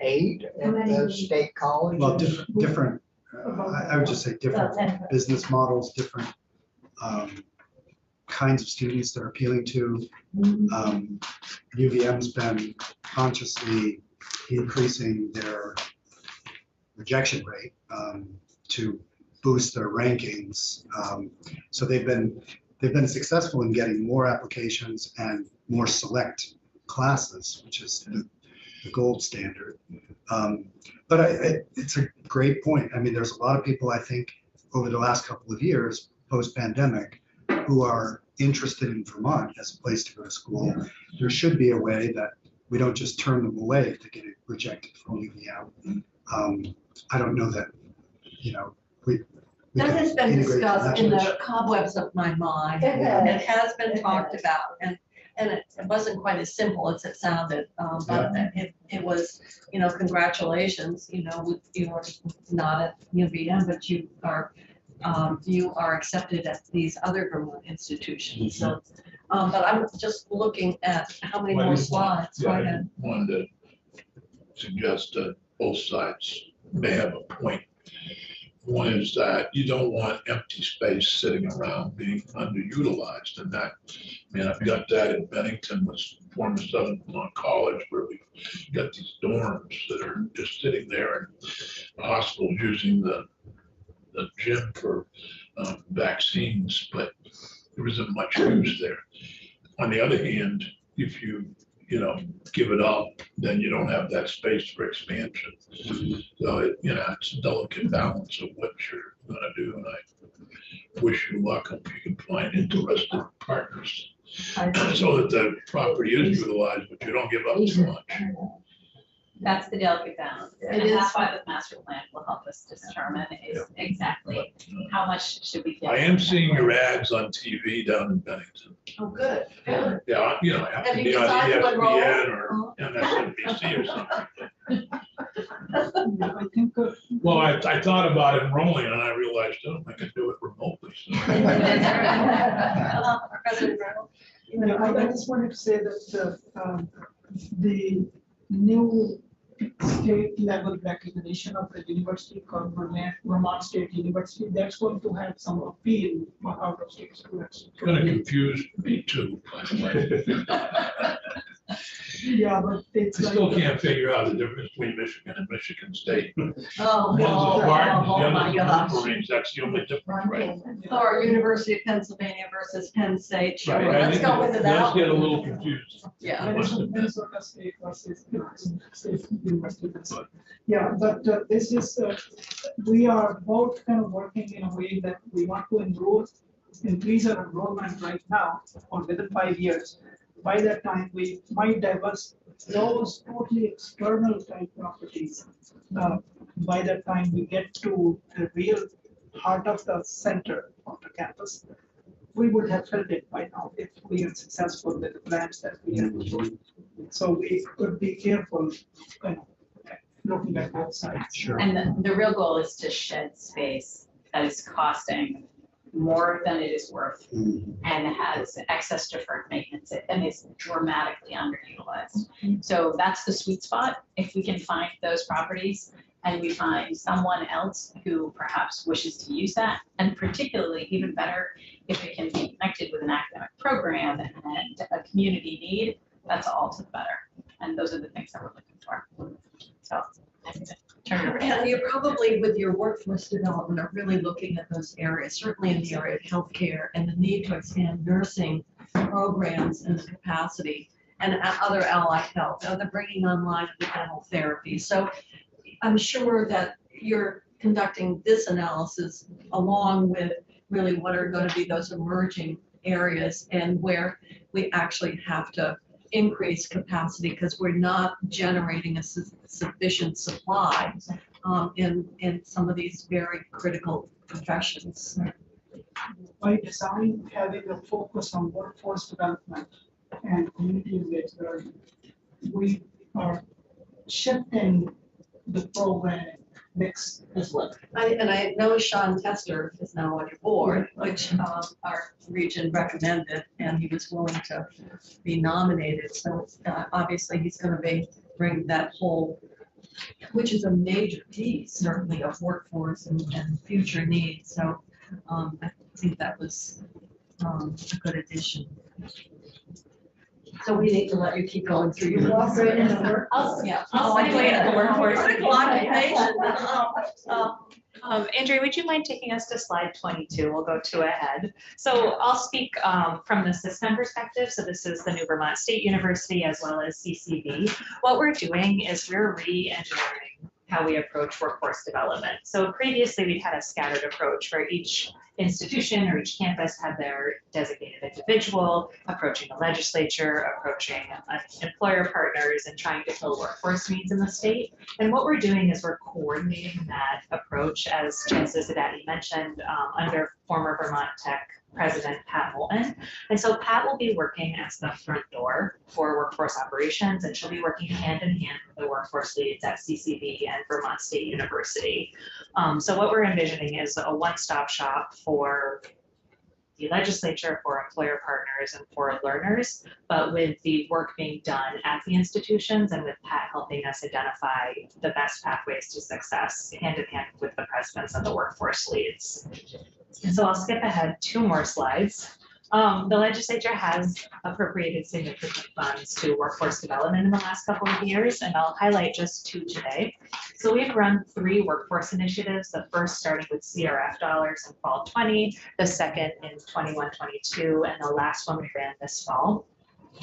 8 at the state colleges? Well, different, I would just say different business models, different kinds of students they're appealing to. UVM's been consciously increasing their rejection rate to boost their rankings. So they've been successful in getting more applications and more select classes, which is the gold standard. But it's a great point. I mean, there's a lot of people, I think, over the last couple of years, post-pandemic, who are interested in Vermont as a place to go to school. There should be a way that we don't just turn them away if they get rejected from UVM. I don't know that, we That can has been integrate discussed in message. the cobwebs of my mind. It has. It has been talked about, and it wasn't quite as simple as it sounded, but it was, congratulations, you are not at UVM, but you are accepted at these other Vermont institutions, so. But I'm just looking at how many more slides. Go ahead. One to suggest that both sides may have a point. One is that you don't want empty space sitting around being underutilized, and that, I've got that in Bennington, was former Southern Vermont College, where we've got these dorms that are just sitting there, and the hospital's using the gym for vaccines, but there isn't much use there. On the other hand, if you give it up, then you don't have that space for expansion. So it's a delicate balance of what you're gonna do, and I wish you luck. Hope you can find interested partners so that the property is utilized, but you don't give up too much. That's the delicate balance. And It is. that's why the master plan will help us determine is exactly how much should we give. I am seeing your ads on TV down in Bennington. Oh, good, good. Yeah, I have Have to you be on decided to enroll? ESPN or MSNBC or something. I think, Well, I thought about enrolling and I realized, I can do it remotely. So. President Brown? I just wanted to say that the new state level recognition of the university called Vermont State University, that's going to have some appeal out of state students. It's gonna confuse me too, by the way. Yeah, but it's I like. still can't figure out the difference between Michigan and Michigan State. Oh, One's no, a Spartans, the oh, my other's gosh. a Wolverines, that's the only difference, right? Or University of Pennsylvania versus Penn State, sure, Right, I let's think go with it that. does get a little confused. Yeah. Minnesota State versus State University. Yeah, but this is, we are both kind of working in a way that we want to increase our enrollment right now or within 5 years. By that time, we might divest those totally external type properties. By that time, we get to the real heart of the center of the campus. We would have filled it by now if we are successful with the plans that we have. So we could be careful, looking at both sides. Sure. And the real goal is to shed space that is costing more than it is worth and has excess deferred maintenance and is dramatically underutilized. So that's the sweet spot. If we can find those properties and we find someone else who perhaps wishes to use that, and particularly even better, if it can be connected with an academic program and a community need, that's all to the better. And those are the things that we're looking for. So I'm gonna turn it over. And you probably, with your workforce development, are really looking at those areas, certainly in the area of healthcare and the need to expand nursing programs and the capacity and other allied health. Now they're bringing online the dental therapy. So I'm sure that you're conducting this analysis along with really what are going to be those emerging areas and where we actually have to increase capacity because we're not generating a sufficient supply in some of these very critical professions. By design, having a focus on workforce development and community-based learning, we are shifting the program mix as well. I know Sean Tester is now on your board, which our region recommended, and he was willing to be nominated. So obviously he's going to bring that whole, which is a major piece certainly of workforce and future needs. So I think that was a good addition. So we need to let you keep going through your. Walk right into work. I'll Yeah. segue into the workforce. Critical occupation. Andrea, would you mind taking us to slide 22? We'll go two ahead. So I'll speak from the system perspective. So this is the New Vermont State University as well as CCV. What we're doing is we're re-engineering how we approach workforce development. So previously we'd had a scattered approach where each institution or each campus had their designated individual approaching the legislature, approaching employer partners, and trying to fill workforce needs in the state. And what we're doing is we're coordinating that approach, as Chancellor Zadati mentioned, under former Vermont Tech President Pat Moulton. And so Pat will be working as the front door for workforce operations, and she'll be working hand in hand with the workforce leads at CCV and Vermont State University. So what we're envisioning is a one-stop shop for the legislature, for employer partners, and for learners, but with the work being done at the institutions and with Pat helping us identify the best pathways to success hand in hand with the presidents and the workforce leads. And so I'll skip ahead two more slides. The legislature has appropriated significant funds to workforce development in the last couple of years, and I'll highlight just two today. So we've run 3 workforce initiatives, the first starting with CRF dollars in fall 20, the second in 21-22, and the last one we ran this fall.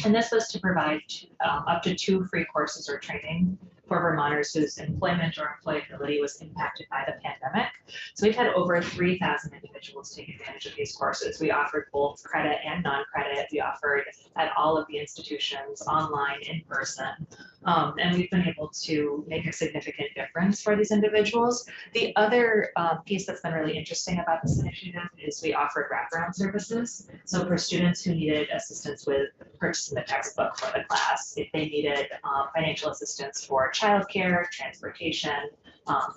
And this was to provide up to 2 free courses or training for Vermonters whose employment or employability was impacted by the pandemic. So we've had over 3,000 individuals take advantage of these courses. We offered both credit and non-credit. We offered at all of the institutions, online, in person. And we've been able to make a significant difference for these individuals. The other piece that's been really interesting about this initiative is we offered wraparound services. So for students who needed assistance with purchasing the textbook for the class, if they needed financial assistance for childcare, transportation,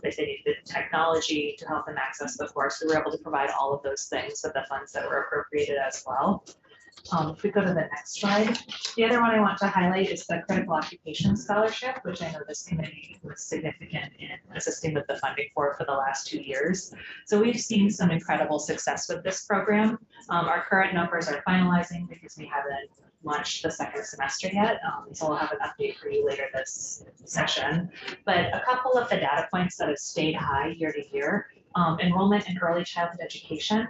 if they needed technology to help them access the course, we were able to provide all of those things with the funds that were appropriated as well. If we go to the next slide, the other one I want to highlight is the Critical Occupation Scholarship, which I know this committee was significant in assisting with the funding for the last 2 years. So we've seen some incredible success with this program. Our current numbers are finalizing because we haven't launched the second semester yet. So we'll have an update for you later this session. But a couple of the data points that have stayed high year to year, enrollment in early childhood education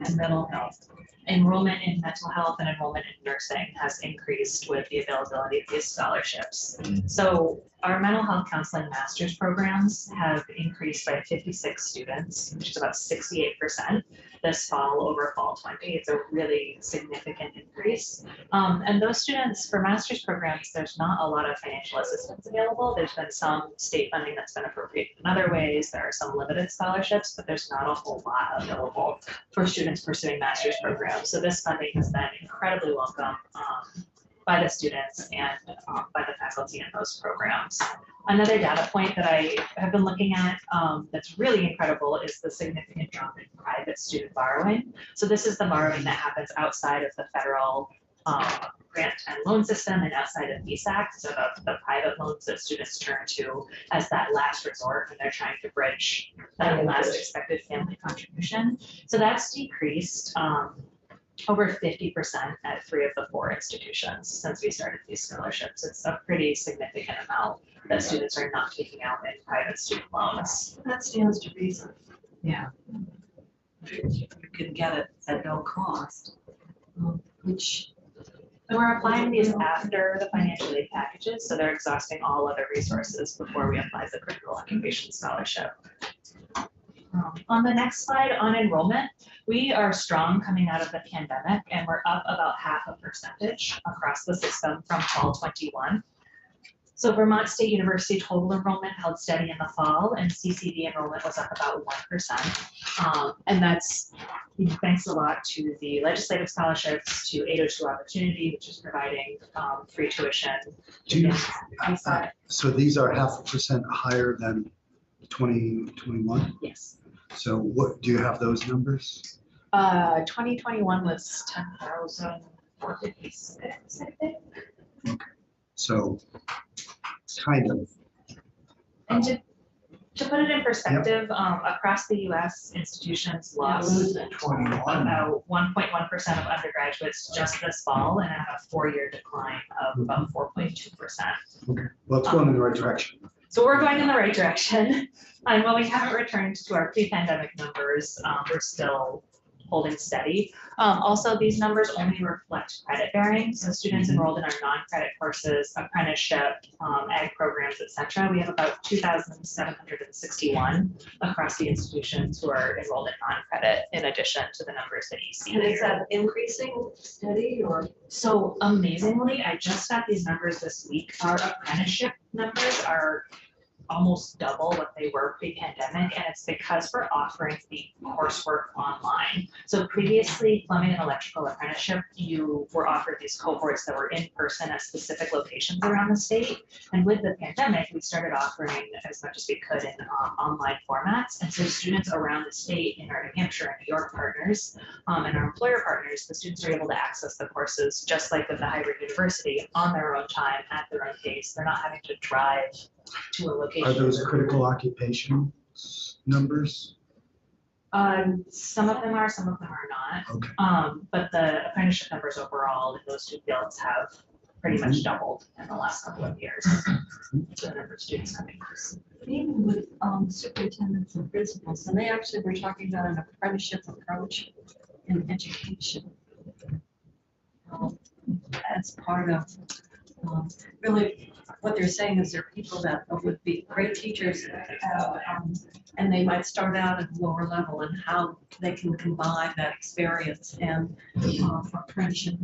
and mental health. Enrollment in mental health and enrollment in nursing has increased with the availability of these scholarships. So our mental health counseling master's programs have increased by 56 students, which is about 68% this fall over fall 20. It's a really significant increase. And those students for master's programs, there's not a lot of financial assistance available. There's been some state funding that's been appropriated in other ways. There are some limited scholarships, but there's not a whole lot available for students pursuing master's programs. So this funding has been incredibly welcome by the students and by the faculty in those programs. Another data point that I have been looking at that's really incredible is the significant drop in private student borrowing. So this is the borrowing that happens outside of the federal grant and loan system and outside of VSAC, so the private loans that students turn to as that last resort when they're trying to bridge that last expected family contribution. So that's decreased over 50% at 3 of the 4 institutions since we started these scholarships. It's a pretty significant amount that students are not taking out in private student loans. That stands to reason. Yeah. You can get it at no cost, which. And we're applying these after the financial aid packages, so they're exhausting all other resources before we apply the critical occupation scholarship. On the next slide, on enrollment, we are strong coming out of the pandemic, and we're up about 0.5% across the system from fall 21. So Vermont State University total enrollment held steady in the fall, and CCD enrollment was up about 1%. And that's thanks a lot to the legislative scholarships, to 802 Opportunity, which is providing free tuition. Do you, so these are 0.5% higher than 2021? Yes. So what, do you have those numbers? 2021 was 10,456, I think. Okay. So kind of. And to put it in perspective, across the US, institutions lost about 1.1% of undergraduates just this fall, and have a 4-year decline of about 4.2%. Okay, well, it's going in the right direction. So we're going in the right direction. And while we haven't returned to our pre-pandemic numbers, we're still holding steady. Also, these numbers only reflect credit bearing. So students enrolled in our non-credit courses, apprenticeship, ag programs, et cetera. We have about 2,761 across the institutions who are enrolled in non-credit, in addition to the numbers that you see And is here. that increasing steady or? So amazingly, I just got these numbers this week. Our apprenticeship numbers are almost double what they were pre-pandemic, and it's because we're offering the coursework online. So previously, plumbing and electrical apprenticeship, you were offered these cohorts that were in person at specific locations around the state. And with the pandemic, we started offering as much as we could in online formats. And so students around the state, in our New Hampshire and New York partners, and our employer partners, the students are able to access the courses just like with the hybrid university on their own time, at their own pace. They're not having to drive to a location. Are those critical occupation numbers? Some of them are, some of them are not. Okay. But the apprenticeship numbers overall in those 2 fields have pretty much doubled in the last couple of years. The number of students coming. Even with superintendents and principals, and they actually were talking about an apprenticeship approach in education. As part of, really, what they're saying is there are people that would be great teachers, and they might start out at a lower level, and how they can combine that experience and apprenticeship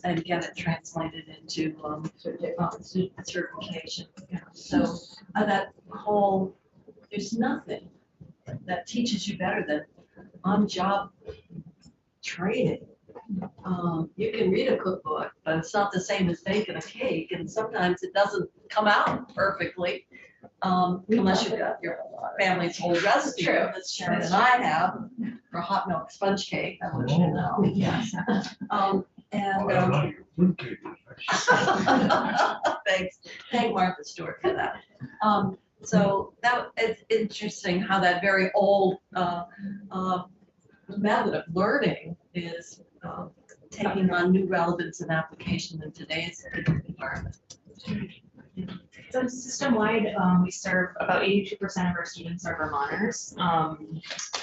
and get it translated into certification. So that whole, there's nothing that teaches you better than on-job training. You can read a cookbook, but it's not the same as baking a cake, and sometimes it doesn't come out perfectly unless you've got your family's whole recipe that Sharon and I have for hot milk sponge cake. I want you to know. Yes. Thanks. Thank Martha Stewart for that. So that it's interesting how that very old method of learning is taking on new relevance and application in today's environment. So system-wide, we serve about 82% of our students are Vermonters.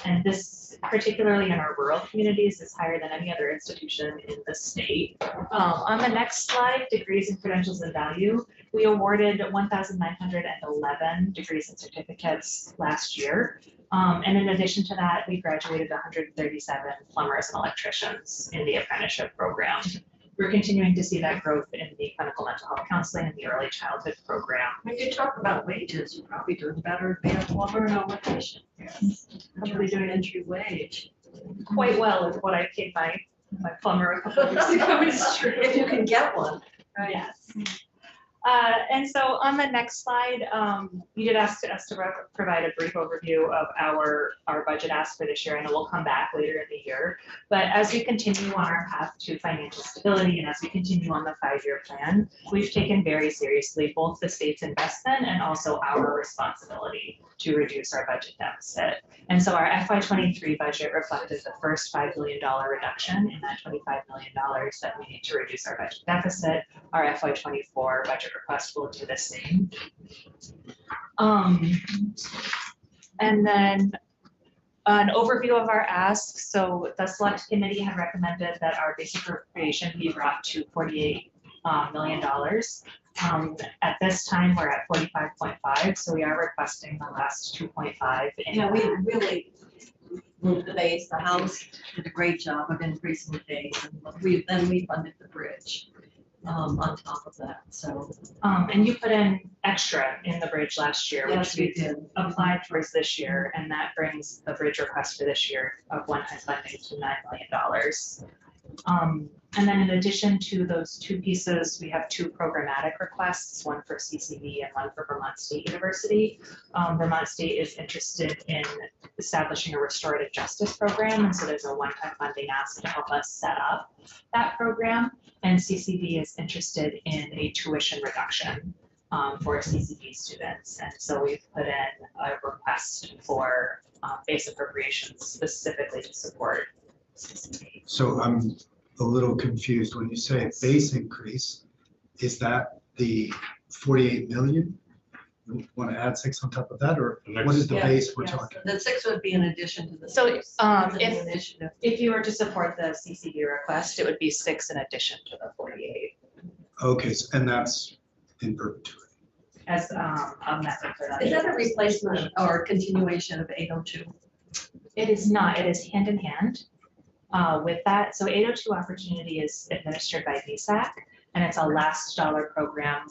And this, particularly in our rural communities, is higher than any other institution in the state. On the next slide, degrees and credentials and value, we awarded 1,911 degrees and certificates last year. And in addition to that, we graduated 137 plumbers and electricians in the apprenticeship program. We're continuing to see that growth in the clinical mental health counseling and the early childhood program. When you talk about wages, you're probably doing better being a plumber and electrician. Yes. Probably doing entry wage. Quite well is what I paid my plumber a couple of years ago. If you can get one. Yes. And so on the next slide, you did ask us to provide a brief overview of our budget ask for this year, and we'll come back later in the year. But as we continue on our path to financial stability and as we continue on the 5-year plan, we've taken very seriously both the state's investment and also our responsibility to reduce our budget deficit. And so our FY23 budget reflected the first $5 billion reduction in that $25 million that we need to reduce our budget deficit. Our FY24 budget request will do the same. And then an overview of our ask. So the select committee had recommended that our basic appropriation be brought to $48 million. At this time, we're at 45.5, so we are requesting the last 2.5. Yeah, we really moved the base. The House did a great job of increasing the base, and we funded the bridge on top of that. So, and you put in extra in the bridge last year, yes, which we we did. applied towards this year, and that brings the bridge request for this year of one-time funding to $9 million. And then in addition to those two pieces, we have two programmatic requests, one for CCV and one for Vermont State University. Vermont State is interested in establishing a restorative justice program, and so there's a one-time funding ask to help us set up that program. And CCV is interested in a tuition reduction for CCV students. And so we've put in a request for base appropriations specifically to support CCV. So I'm a little confused when you say base increase, is that the 48 million? You want to add 6 on top of that, or what is the Yeah, base we're yes. talking? The 6 would be in addition to the. So, six. It's an if- initiative. If you were to support the CCV request, it would be 6 in addition to the 48 Okay, and that's in perpetuity. as a method for that. Is that a replacement or continuation of 802? It is not, it is hand in hand with that. So 802 Opportunity is administered by VSAC, and it's a last dollar program.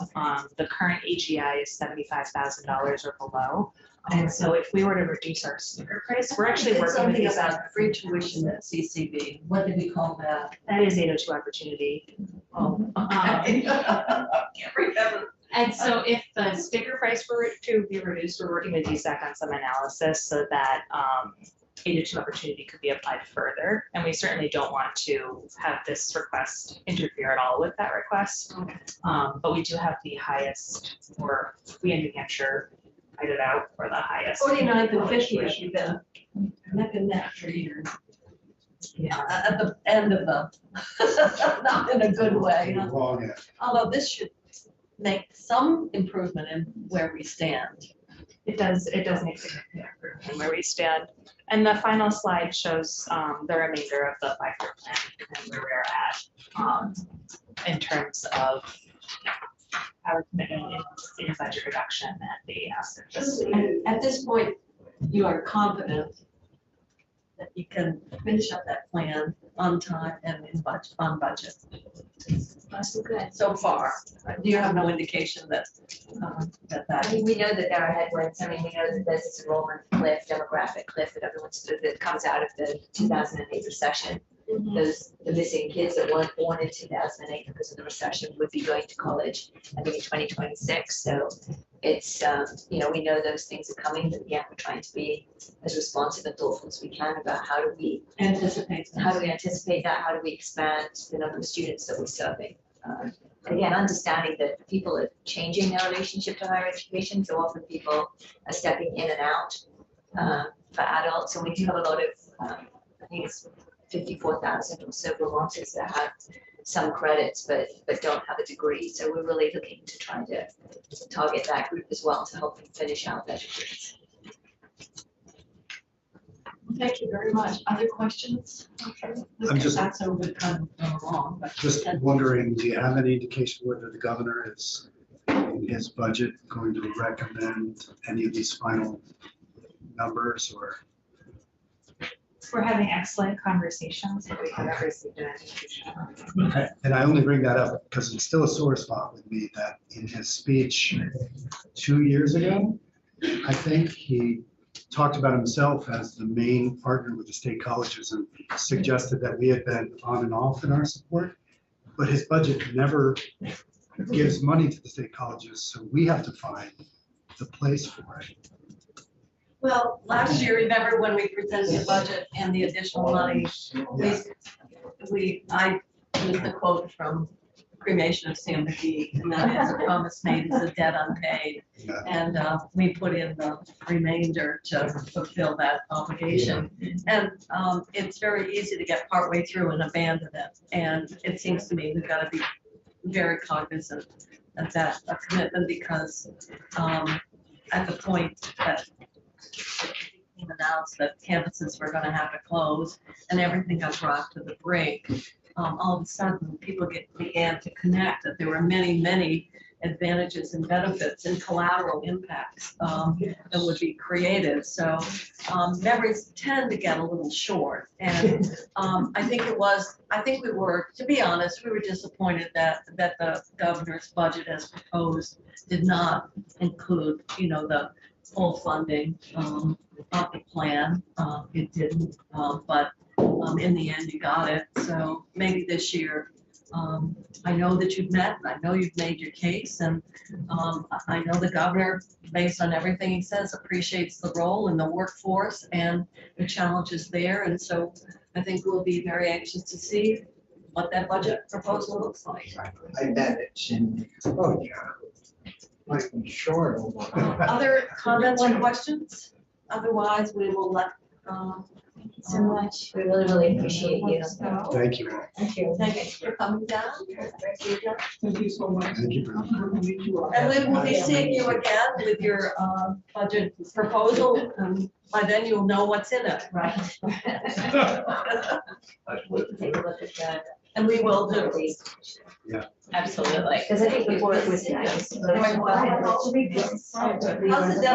The current AGI is $75,000 or below. And so if we were to reduce our sticker price, we're actually It's working with something VSAC. about free tuition at CCB. What did we call that? That is 802 Opportunity. Oh, okay. Can't remember. And so if the sticker price were to be reduced, we're working with DSAC on some analysis so that 802 Opportunity could be applied further. And we certainly don't want to have this request interfere at all with that request. But we do have the highest, or we in New Hampshire write it out for the highest. 49th and 50th, you've been neck and neck for years. Yeah, at the end of the, not in a good way. Huh? Wrong end. Although this should make some improvement in where we stand. It does make significant improvement in where we stand. And the final slide shows the remainder of the 5-year plan and where we're at in terms of our commitment in budget reduction and the assets. And at this point, you are confident that you can finish up that plan on time and on budget. That's good. So far, do you have no indication that, I that mean, we know that there are headwinds. I mean, we know that there's this enrollment cliff, demographic cliff that that comes out of the 2008 recession. The missing kids that weren't born in 2008 because of the recession would be going to college, I think in 2026. So it's, we know those things are coming, but yeah, we're trying to be as responsive and thoughtful as we can about how do we anticipate? anticipate that? How do we expand the number of students that we're serving? And again, understanding that people are changing their relationship to higher education. So often people are stepping in and out for adults. And we do have a lot of, I think it's 54,000 or so Vermonters that have some credits but don't have a degree. So we're really looking to try to target that group as well to help them finish out their degrees. Thank you very much. Other questions? I'm just- That's so good come along, but. Just wondering, do you have any indication whether the governor is in his budget going to recommend any of these final numbers, or? We're having excellent conversations, but we haven't received an indication. And I only bring that up because it's still a sore spot with me that in his speech 2 years ago, I think he talked about himself as the main partner with the state colleges and suggested that we had been on and off in our support, but his budget never gives money to the state colleges, so we have to find the place for it. Well, last year, remember when we presented the budget and the additional money, I used the quote from cremation of Sam McGee, and that is a promise made is a debt unpaid. Yeah. And we put in the remainder to fulfill that obligation. And it's very easy to get partway through and abandon it. And it seems to me we've got to be very cognizant of that a commitment, because at the point that it announced that campuses were going to have to close and everything got brought to the brink, all of a sudden people began to connect that there were many, many advantages and benefits and collateral impacts that would be created. So memories tend to get a little short. And I think we were, to be honest, we were disappointed that the governor's budget as proposed did not include, the full funding of the plan. It didn't, but in the end, you got it. So maybe this year, I know that you've met, I know you've made your case, and I know the governor, based on everything he says, appreciates the role in the workforce and the challenges there. And so I think we'll be very anxious to see what that budget proposal looks like. I bet it's in, oh, yeah. Might be short over. Other comments or questions? Otherwise, we will let. So much. We really, really appreciate you. Thank you. Thank you. Thanks for coming down. Thank you so much. Thank you very much. Good to meet you all. And we will be seeing you again with your budget proposal, and by then you'll know what's in it. Right. That's what- Take a look at that. And we will do. Absolutely. Because I think the work was nice. How's the